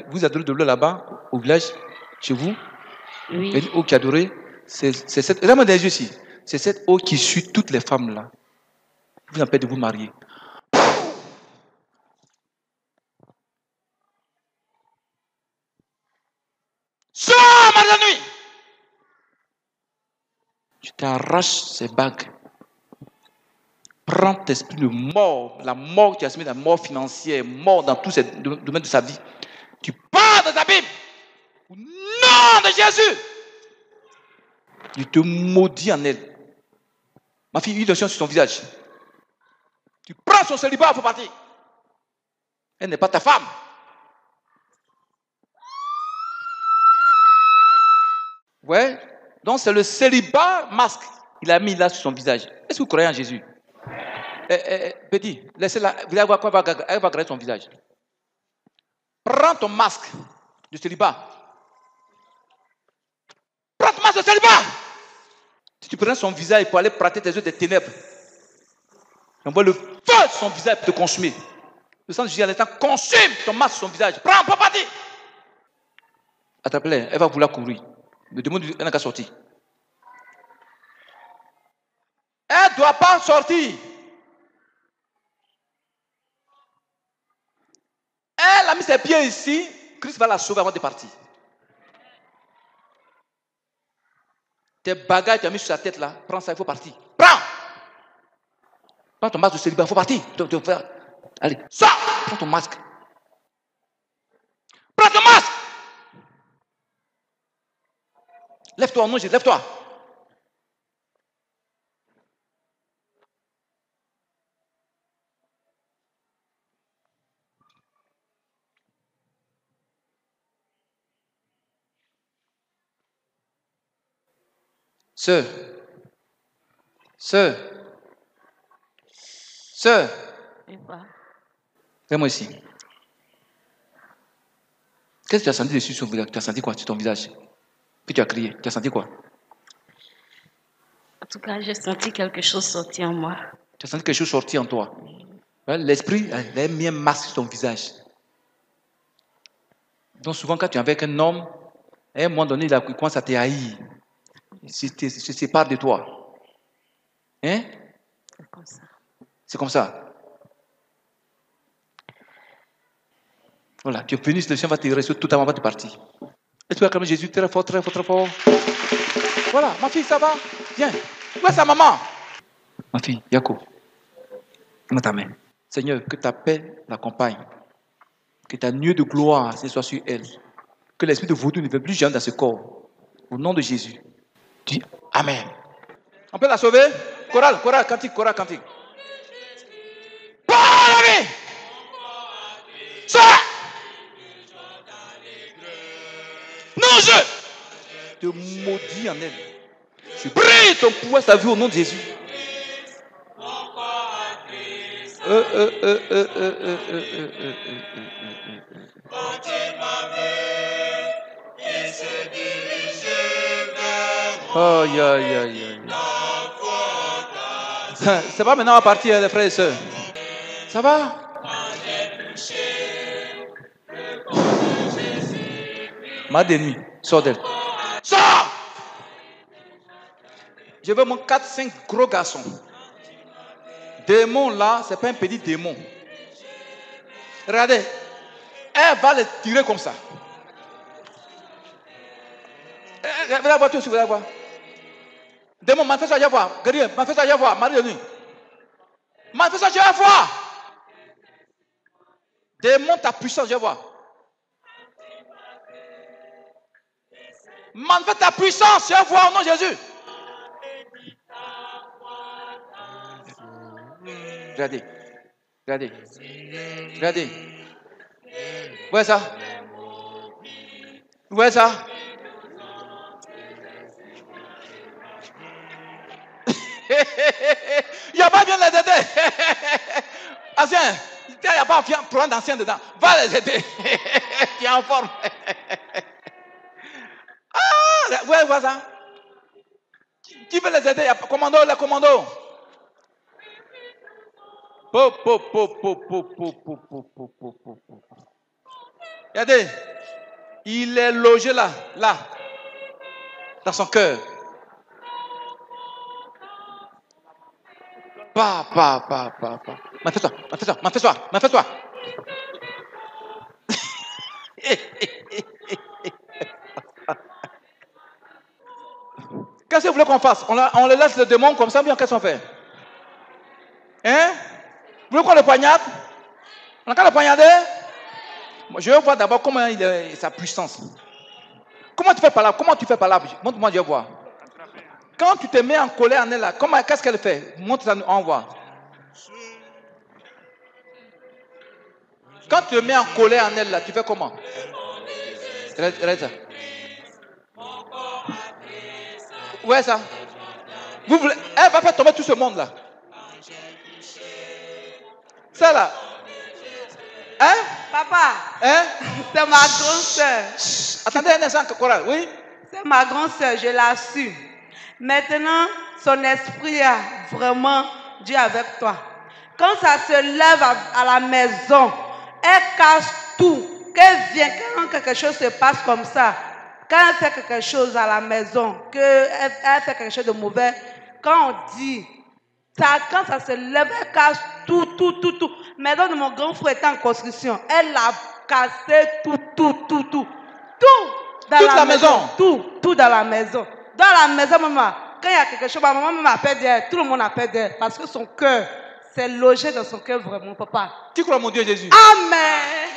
Vous adorez de l'eau là-bas, au village, chez vous?
Oui.
Il y a une eau qui adorée. C'est cette. Vraiment dans les yeux ici. C'est cette eau qui suit toutes les femmes là. Vous empêche de vous marier. Sors, madame nuit! Tu t'arraches ces bagues. Prends tes esprits de mort, la mort que tu as semé, la mort financière, mort dans tous ces domaines de sa vie. Tu pars de ta Bible. Au nom de Jésus. Il te maudit en elle. Ma fille, une lotion sur son visage. Tu prends son célibat, il faut partir. Elle n'est pas ta femme. Ouais. Donc c'est le célibat masque. Il a mis là sur son visage. Est-ce que vous croyez en Jésus? Petit, laissez-la. Vous allez voir quoi elle va gratter son visage. Prends ton masque de célibat. Prends ton masque de célibat. Si tu prends son visage pour aller pratiquer tes œuvres des ténèbres, envoie le feu sur son visage pour te consumer. Le sang de Jésus à l'instant consume ton masque sur son visage. Prends, pas partir. Attrape-la, elle va vouloir courir. Le démon elle n'a qu'à sortir. Elle ne doit pas sortir. Elle a mis ses pieds ici. Christ va la sauver avant de partir. Tes bagages, tu as mis sur sa tête là. Prends ça, il faut partir. Prends! Prends ton masque de célibat, il faut partir. Allez, sors! Prends ton masque. Prends ton masque! Lève-toi, non, lève-toi. Sœur. Viens-moi ici. Qu'est-ce que tu as senti dessus sur ton visage? Tu as senti quoi sur ton visage? Puis tu as crié. Tu as senti quoi?
En tout cas, j'ai senti quelque chose sortir en moi.
Tu as senti quelque chose sortir en toi. L'esprit a mis un masque sur ton visage. Donc souvent quand tu es avec un homme, à un moment donné, il commence à te haïr. Il se sépare de toi. Hein?
C'est comme ça.
C'est comme ça. Voilà, tu es venu, le Seigneur va te rester tout avant de partir. Et tu vas acclamer Jésus très fort, très fort, très fort. Voilà, ma fille, ça va? Viens. Où est sa maman? Ma fille, Yako. Donne ta main. Seigneur, que ta paix l'accompagne. Que ta nuée de gloire soit sur elle. Que l'esprit de vaudou ne vienne plus jamais dans ce corps. Au nom de Jésus. Dis Amen. On peut la sauver? Chorale, cantique. Parle-lui! Sors! Non, je te maudis en elle. Je prie ton pouvoir, sa vie au nom de Jésus. Aïe. Ça va maintenant à partir, les frères et sœurs? Ça va? Ma nuit, sors d'elle. Sors! Je veux mon 4-5 gros garçons. Démon là, c'est pas un petit démon. Regardez. Elle va les tirer comme ça. Vous la voiture, vous la voir. Démon, manifeste-toi, je vais voir. Guerrier, manifeste-toi, je vais voir. Marie de nuit. Manifeste-toi, je vais voir. Démon, ta puissance, je vais voir. Manifeste ta puissance, je vais voir au nom de Jésus. Regardez. Regardez. Regardez. Vous voyez ça? Vous voyez ça? Il n'y a pas bien les aider. Ancien, il n'y a pas un problème d'ancien dedans. Va les aider. Tu es en forme. Ah, vous voyez ça? Qui veut les aider? Commando, les commandos. Regardez, il est logé là, dans son cœur. Manifeste-toi. Qu'est-ce que vous voulez qu'on fasse? On les laisse le démon comme ça, bien qu'est-ce qu'on fait? Hein? Vous voulez qu'on le poignarde? On a qu'à le poignarder? Je vais voir d'abord comment il est, sa puissance. Comment tu fais par là? Montre-moi, je vais voir. Quand tu te mets en colère en elle là, qu'est-ce qu'elle fait? Montre-ça, on voit. Quand tu te mets en colère en elle là, tu fais comment? Regarde ça. Ouais ça. Elle va faire tomber tout ce monde là. Ça là. Hein?
Papa.
Hein?
C'est ma grande soeur.
Attendez un instant, Coral, oui?
C'est ma grande soeur, je l'ai su. Maintenant, son esprit a vraiment Dieu avec toi. Quand ça se lève à la maison, elle casse tout. Qu'elle vient, quand quelque chose se passe comme ça, quand elle fait quelque chose à la maison, qu'elle fait quelque chose de mauvais, quand on dit, quand ça se lève, elle casse tout. Maintenant, mon grand frère était en construction. Elle a cassé tout. Tout dans la maison. Tout dans la maison. Dans la maison, maman, quand il y a quelque chose, ma maman m'appelle d'elle, tout le monde appelle d'elle, parce que son cœur, c'est logé dans son cœur vraiment, papa.
Tu crois mon Dieu Jésus?
Amen.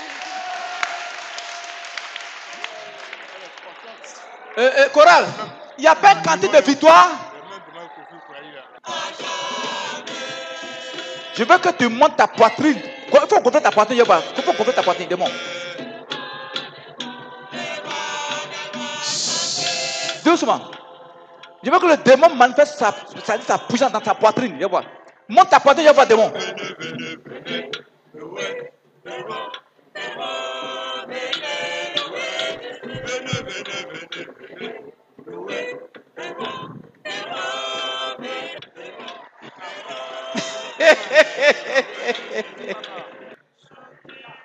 Coral, il n'y a pas une quantité de victoire. Je veux que tu montes ta poitrine. Il faut gonfler ta poitrine, il faut gonfler ta poitrine, démon. Doucement. Je veux que le démon manifeste sa puissance dans ta poitrine. Je vois. Monte ta poitrine, je vois, démon.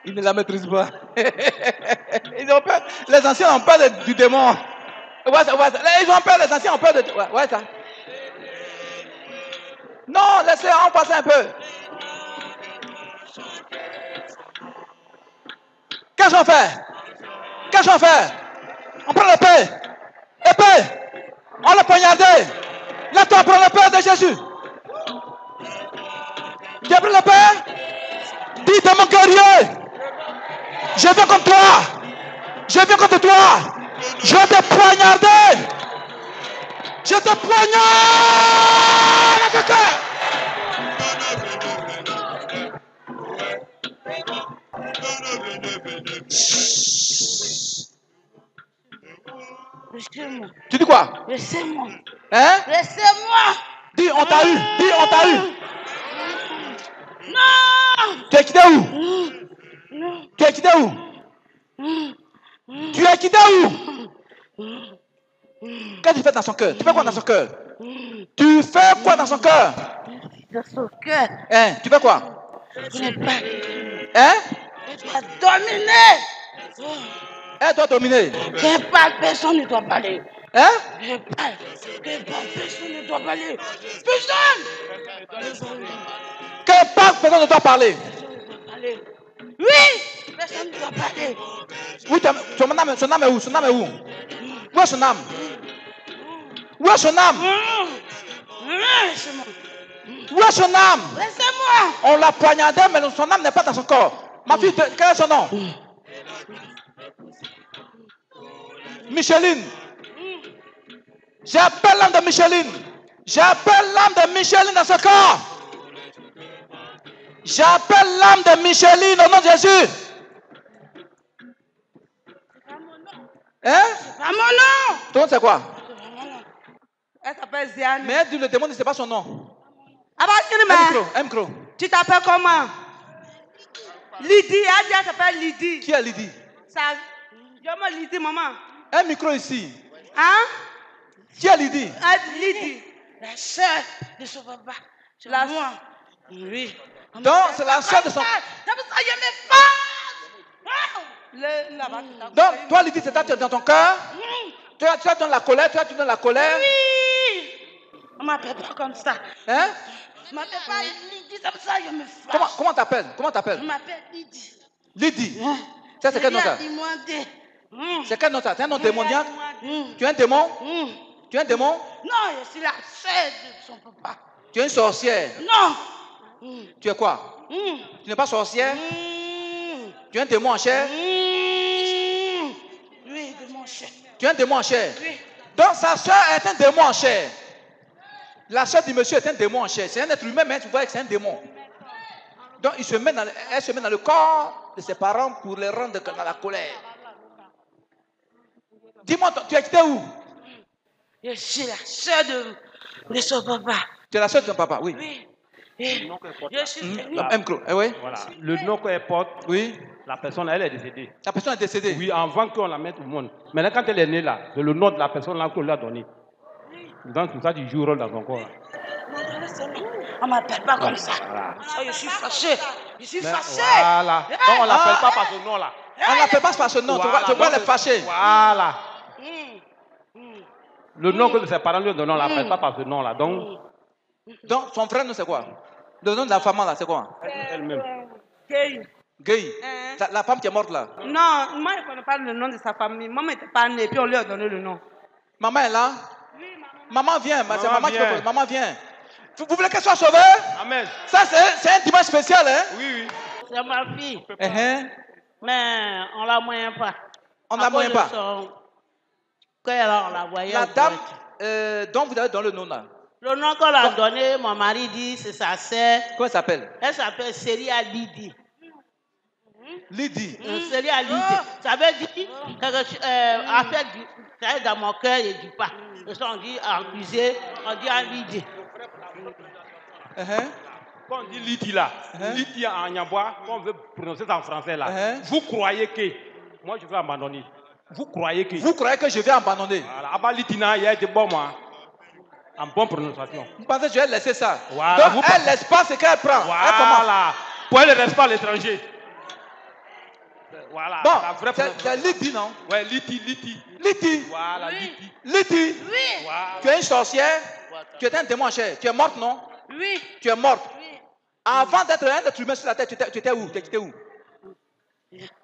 Ils ne la maîtrisent pas. Ils ont peur. Les anciens ont peur du démon. Ouais, ils ont peur, les anciens ont peur de... Ouais, ça. Non, laissez, on passe un peu. Qu'est-ce qu'on fait? On prend l'épée. On le poignarde. Laisse-toi prendre l'épée de Jésus. Tu as pris l'épée? Dis de mon guerrier. Je viens contre toi. Je vais te poignarder. Je te poignarde avec le cœur.
Laissez-moi.
Tu dis quoi?
Laissez-moi.
Hein?
Laissez-moi.
Dis on t'a eu.
Non.
Tu es quitté où?
Non.
Tu es quitté où? Qu'est-ce que tu fais dans son cœur? Tu fais quoi dans son cœur?
Dans son cœur.
Hein? Tu fais quoi?
Je n'ai pas.
Hein?
Je dois dominer.
Elle doit dominer.
Que pas personne ne doit parler.
Hein?
Que pas personne ne doit parler. Personne.
Que pas personne ne doit parler.
Oui, personne ne doit parler.
Oui, son âme est où? Son âme est où? Où est son âme? Où est son âme? Où est son âme?
Laissez-moi.
On l'a poignardé, mais son âme n'est pas dans son corps. Ma fille, quel est son nom? Micheline. J'appelle l'âme de Micheline. J'appelle l'âme de Micheline dans ce corps. J'appelle l'âme de Micheline au nom de Jésus. Hein?
C'est pas mon nom.
Ton nom c'est quoi?
Elle s'appelle Ziane.
Mais elle dit le démon ne sait pas son nom. Un micro.
Tu t'appelles comment? Lydie. Elle dit elle s'appelle Lydie.
Qui est Lydie?
Ça. Je me Lydie, maman.
Un micro ici.
Hein?
Qui est Lydie?
Lydie.
La sœur de son papa. C'est
La
moi. Oui.
Donc, c'est la sœur de son...
C'est pour ça que je me fâche.
Donc, toi, Lydie, c'est dans ton cœur. Tu as dans la colère, tu donnes la colère.
Oui. On m'appelle pas comme ça.
Hein?
On m'appelle pas Lydie, c'est pour ça que je me fâche.
Comment t'appelles? Comment t'appelles?
On m'appelle Lydie.
Lydie. Ça, c'est quel nom ça? C'est quel nom ça? C'est un nom démoniaque? Tu es un démon? Tu es un démon?
Non, je suis la sœur de son papa.
Tu es une sorcière?
Non.
Tu es quoi? Tu n'es pas sorcière? Tu es un démon en chair?
Oui, démon en chair.
Tu es un démon en chair?
Oui.
Donc sa soeur est un démon en chair. La soeur du monsieur est un démon en chair. C'est un être humain, mais tu vois que c'est un démon. Donc elle se met dans le corps de ses parents pour les rendre dans la colère. Dis-moi, tu es quitté où?
Je suis la sœur de son papa.
Tu es la soeur de ton papa, oui.
Oui. Je suis venue.
Oui.
Voilà. Le nom qu'elle porte,
Oui.
la personne, elle est décédée.
La personne est décédée.
Oui, avant qu'on la mette au monde. Maintenant, quand elle est née là, c'est le nom de la personne là qu'on lui a donné. Donc, tout ça, tu joues rôle dans son corps.
On ne m'appelle pas comme ça. Voilà. Je suis fâché. Je suis fâché.
Voilà. Donc, on ne l'appelle pas par ce nom là.
On ne l'appelle pas par ce nom.
Voilà.
Tu vois, elle est fâchée.
Voilà. Le nom que ses parents lui ont donné, on ne l'appelle pas par ce nom là. Donc,
son frère, c'est quoi? Le nom de la femme là, c'est quoi?
Elle-même.
Gay. La femme qui est morte là.
Non, moi je ne connais pas le nom de sa famille. Maman n'était pas née, puis on lui a donné le nom.
Maman est là?
Oui,
Maman vient. C'est maman qui
vient.
peut. Maman vient. Vous voulez qu'elle soit sauvée?
Amen.
Ça, c'est un dimanche spécial, hein?
Oui.
C'est ma fille.
Mais on ne la moyen pas.
On ne la moyen pas.
On la voyait.
La dame dont vous avez donné le nom là.
Le nom qu'on a donné, mon mari dit, c'est sa sœur.
Comment elle s'appelle?
Elle s'appelle Seria Lydie.
Lydie.
Seria Lydie. Ça veut dire, affaire ça dans mon cœur, il ne dit pas. On dit en cusé, on dit en Lydie.
Quand on dit Lydie là, Lydie en Nyambois, quand on veut prononcer ça en français là, vous croyez que, moi je vais abandonner. Vous croyez que
je vais abandonner?
Voilà. Abba Litina, il y a des bons moi. En bonne prononciation.
Vous pensez que je vais laisser ça?
Voilà.
Donc elle laisse pas ce qu'elle prend.
Voilà. Pour elle ne reste pas à l'étranger. Voilà.
Bon, c'est Lydie, non?
Ouais, Lydie. Voilà, Lydie.
Lydie.
Oui.
Voilà.
Tu es une sorcière. Tu es un démon en chair. Tu es morte, non?
Oui.
Tu es morte.
Oui.
Avant d'être un être humain sur la terre, tu étais où? Tu étais où?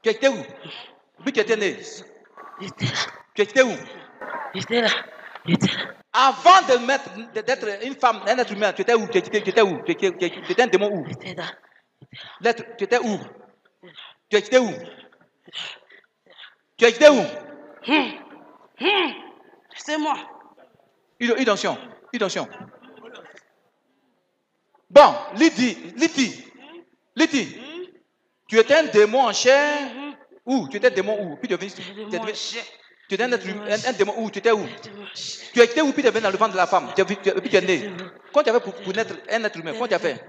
Tu étais où? Puis tu étais né.
J'étais là.
Tu étais où?
J'étais là.
Avant d'être une femme, un être humain, tu étais où? Tu étais où? Tu étais un démon où?
J'étais là.
Tu étais où? Tu étais où? Tu étais où?
C'est moi.
Attention. Bon, Lydie. Tu étais un démon en chair. Où? Tu étais un démon où? Puis tu étais un démon où? Tu étais où? Tu étais où? Puis tu es venu dans le ventre de la femme. Puis tu es né. Quand tu avais pour naître un être humain, comment tu as fait?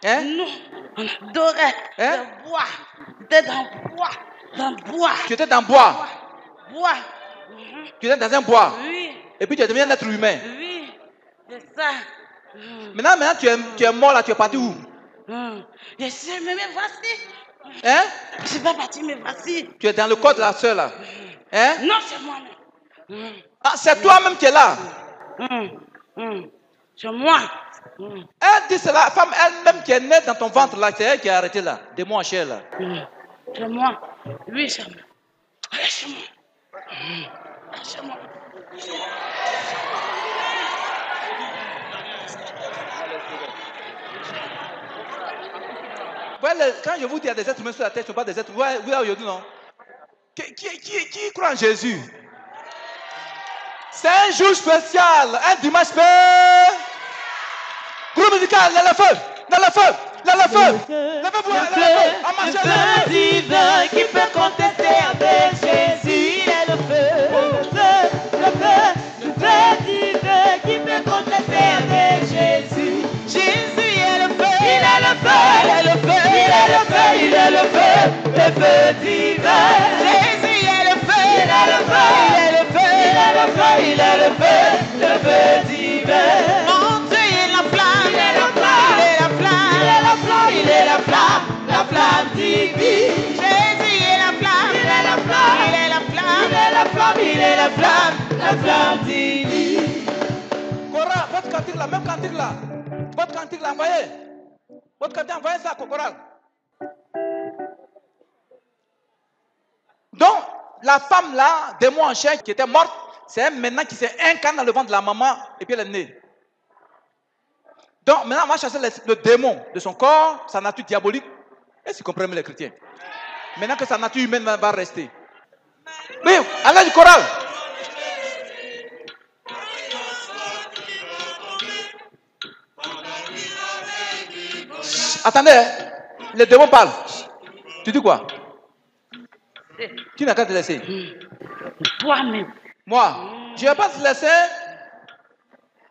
Hein?
Non, on adorait le bois. J'étais dans le bois.
Tu étais dans le bois.
Bois.
Tu étais dans un bois.
Oui.
Et puis tu es devenu un être humain.
Oui, c'est ça.
Maintenant tu es mort là, tu es parti où?
Je sais, mais voici.
Hein?
Je ne suis pas parti, mais voici.
Tu es dans le corps de la sœur là. Hein?
Non, c'est moi-même.
Ah, c'est toi-même qui es là.
C'est moi.
Elle dit c'est la femme elle-même qui est née dans ton ventre là, c'est elle qui est arrêtée là, démon en chair là.
C'est moi. Oui, c'est moi. Lâchez-moi. Lâchez-moi.
Quand je vous dis il y a des êtres humains sur la tête, ce ne sont pas des êtres humains. Oui, aujourd'hui, non. Qui croit en Jésus? C'est un jour spécial, un dimanche spécial. Groupe musical, dans le feu, dans le feu, dans le feu. Levez-vous, en marche.
Le feu divin qui peut contester avec Jésus. Il est le feu, le feu divin qui peut contester avec Jésus. Jésus est le feu, il est le feu, il est le feu, il est le feu, il est le feu divin. Jésus est le feu, il est le feu, il est le feu, il est le feu, il est le feu divin. Mon Dieu, il est la flamme, il est la flamme, il est la flamme, il est la flamme, il est la flamme divine. Jésus est la flamme, il est la flamme, il est la flamme, il est la flamme, il est la flamme divine.
Cora, votre cantique là, même cantique là. Votre cantique là, envoyez. Votre cantique, envoyez ça, Cocoral. Donc, la femme là, démon en chair, qui était morte, c'est elle maintenant qui s'est incarnée dans le ventre de la maman et puis elle est née. Donc, maintenant, on va chasser le démon de son corps, sa nature diabolique. Et si vous comprenez les chrétiens. Maintenant que sa nature humaine va rester. Oui, allez du choral. Attendez, le démon parle. Tu dis quoi? Tu n'as qu'à te laisser.
Toi-même.
Moi, je ne vais pas te laisser.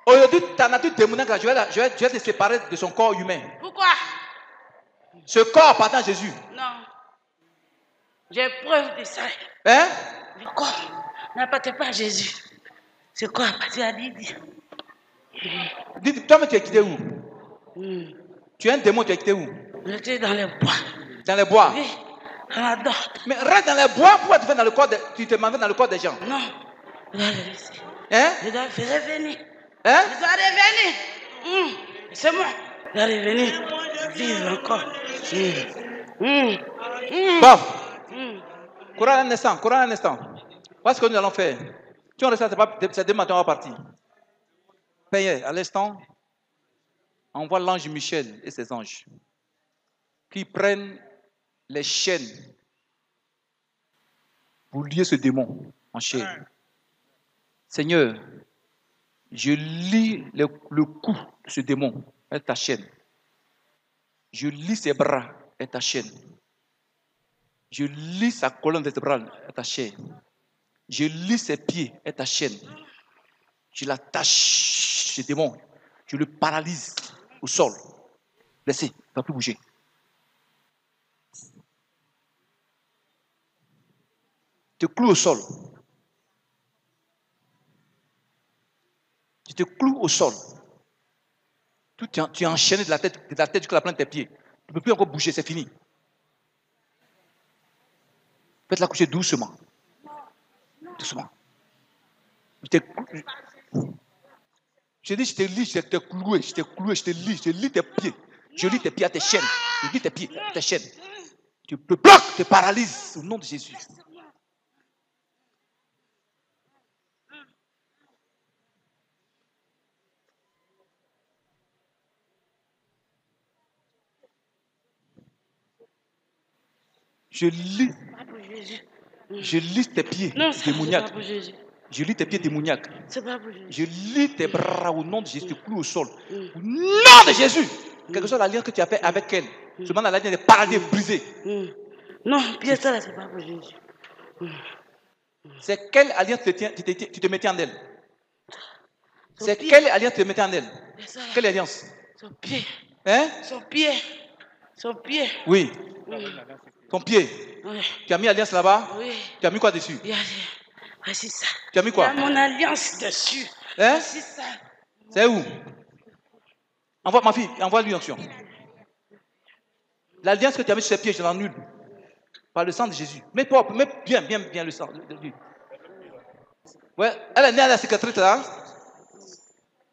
Aujourd'hui, ta nature démoniaque, je vais te séparer de son corps humain.
Pourquoi?
Ce corps appartient à Jésus.
Non. J'ai preuve de ça.
Hein?
Le corps n'appartient pas à Jésus. Ce corps appartient à Dieu.
Dis, toi-même, tu es quitté où? Tu es un démon, tu es quitté où?
J'étais dans les bois.
Dans les bois?
Oui, dans la dorte.
Mais reste dans les bois, pourquoi tu fais dans le corps tu te m'enlèves dans le corps des gens?
Non, je dois le laisser.
Hein?
Je dois revenir.
Hein?
Je dois revenir. C'est moi. Je dois revenir. Vivre encore.
Bon. Courage un instant, courage un instant. Voilà ce que nous allons faire. Tu en restes, c'est demain, on va partir. Payez, à l'instant, envoie l'ange Michel et ses anges qui prennent les chaînes pour lier ce démon en chair. Seigneur, je lie le cou de ce démon avec ta chaîne. Je lie ses bras avec ta chaîne. Je lie sa colonne vertébrale avec ta chaîne. Je lie ses pieds avec ta chaîne. Je l'attache, ce démon. Je le paralyse au sol. Laissez, il ne va plus bouger. Je te cloue au sol. Je te cloue au sol. Tu es enchaîné de la tête jusqu'à la plante de tes pieds. Tu ne peux plus encore bouger, c'est fini. Faites-la coucher doucement. Doucement. Je dis, je te lis, je te cloué, je te lis tes pieds. Je lis tes pieds à tes chaînes. Je lis tes pieds à tes chaînes. Tu te bloques, te paralyses au nom de Jésus. Je lis tes pieds démoniaques. Je lis tes pieds démoniaques. Je lis tes bras au nom de Jésus. Je te cloue au sol. Au nom de Jésus. Quelle que soit l'alliance que tu as fait avec elle, je demande à l'alliance de paralysée, brisée.
Non, bien ça, c'est pas pour Jésus.
C'est quelle alliance tu te mettais en elle? C'est quelle alliance tu te mettais en elle? Quelle alliance?
Son pied.
Hein?
Son pied. Son pied.
Oui. Ton pied.
Oui.
Tu as mis alliance là-bas?
Oui.
Tu as mis quoi dessus?
Voici ça.
Tu as mis quoi?
Il y a mon alliance dessus.
Hein?
Voici ça.
C'est où? Envoie ma fille, envoie-lui l'action. L'alliance que tu as mis sur ses pieds, je l'annule. Par le sang de Jésus. Mets bien le sang de lui. Ouais, elle est née à la cicatrice là.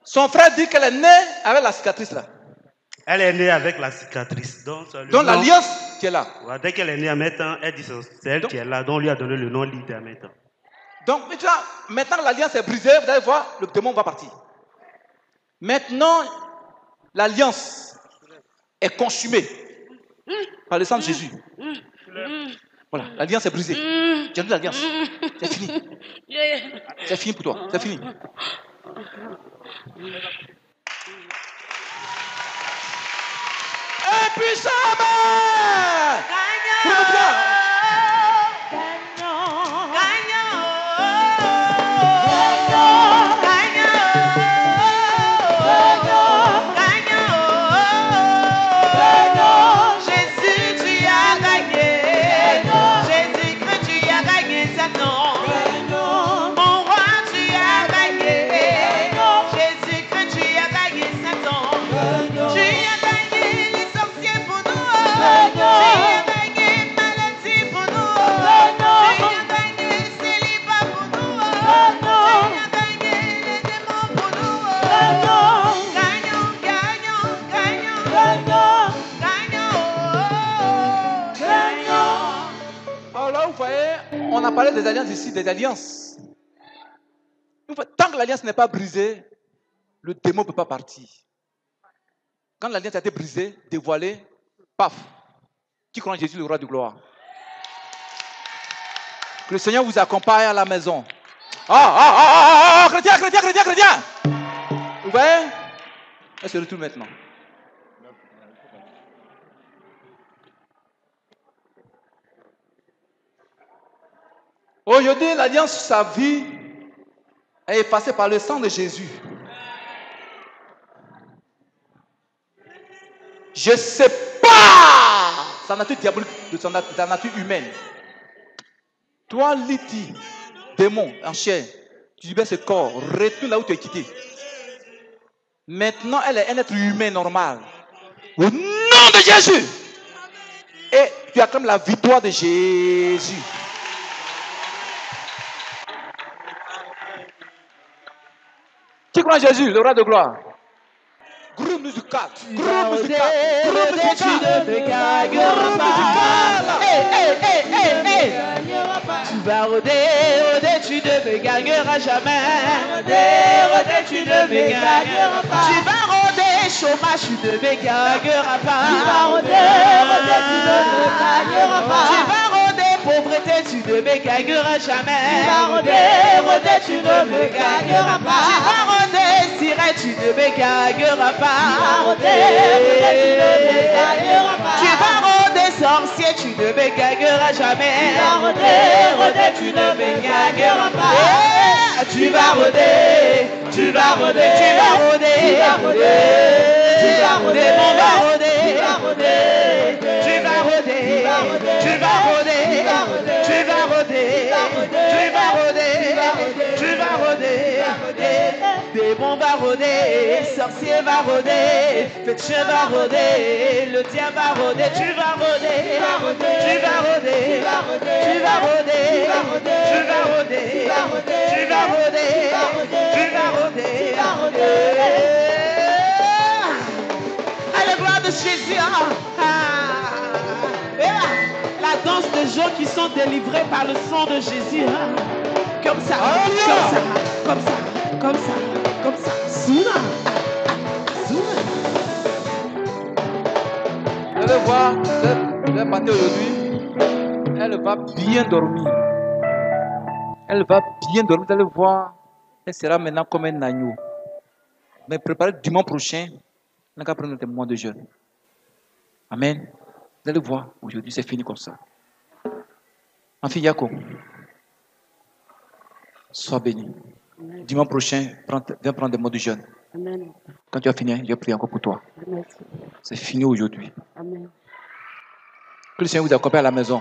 Son frère dit qu'elle est née avec la cicatrice là.
Elle est née avec la cicatrice. Donc
l'alliance qui est là.
Ouais, dès qu'elle est née à Métan, elle dit c'est elle qui est là. Donc on lui a donné le nom Lydie à Métan.
Donc maintenant l'alliance est brisée, vous allez voir, le démon va partir. Maintenant, l'alliance est consumée par le sang de Jésus. Voilà, l'alliance est brisée. J'ai dit l'alliance. C'est fini. C'est fini pour toi. C'est fini. Un puissant amen! On a parlé des alliances ici, des alliances. Tant que l'alliance n'est pas brisée, le démon ne peut pas partir. Quand l'alliance a été brisée, dévoilée, paf. Qui croit en Jésus, le roi de gloire? Que le Seigneur vous accompagne à la maison. Chrétien! Vous voyez? Elle se retourne maintenant. Aujourd'hui, l'alliance sur sa vie est effacée par le sang de Jésus. Je ne sais pas sa nature diabolique de sa nature humaine. Toi, Lydie, démon en chair, tu libères ce corps, retourne là où tu es quitté. Maintenant, elle est un être humain normal. Au nom de Jésus. Et tu acclames la victoire de Jésus. Qui croit en Jésus, le roi de gloire? Groupe musical. Groupe musical. Groupe musical. Tu ne me gagneras pas. Tu vas rôder, tu ne me gagneras jamais. Rôder, tu ne me gagneras pas. Tu vas rôder, chômage, tu ne me gagneras pas. Tu vas rôder, tu ne me gagneras pas. Tu vas rôder, pauvreté, tu ne me gagneras jamais. Tu vas rôder, tu ne me gagneras pas. Tu vas rôder, sirène, tu ne me gagneras pas. Tu vas rôder, sorcier, tu ne me gagneras jamais. Tu ne me gagneras pas. Tu vas rôder, tu vas rôder, tu vas rôder, tu vas rôder, tu vas rôder, on va rôder, tu vas rôder, tu vas rôder, tu vas rôder, tu vas rôder, tu vas rôder, tu vas rôder, démon va rôder, sorcier va rôder, péché va rôder, le diable va rôder, tu vas rôder, tu vas rôder, tu vas rôder, tu vas rôder, tu vas rôder, tu vas rôder. À la gloire de Jésus. La danse de gens qui sont délivrés par le sang de Jésus. Comme ça, comme ça, comme ça, comme ça. Souna. Vous allez voir, cette matin aujourd'hui, elle va bien dormir. Elle va bien dormir, vous allez voir, elle sera maintenant comme un agneau. Mais préparez dimanche prochain, on va prendre un mois de jeûne. Amen. Vous allez voir, aujourd'hui c'est fini comme ça. Ma fille Yako, sois béni. Dimanche prochain, viens prendre des mois de jeûne.
Amen.
Quand tu as fini, je vais prier encore pour toi.
Amen.
C'est fini aujourd'hui.
Amen.
Que le Seigneur vous accompagne à la maison.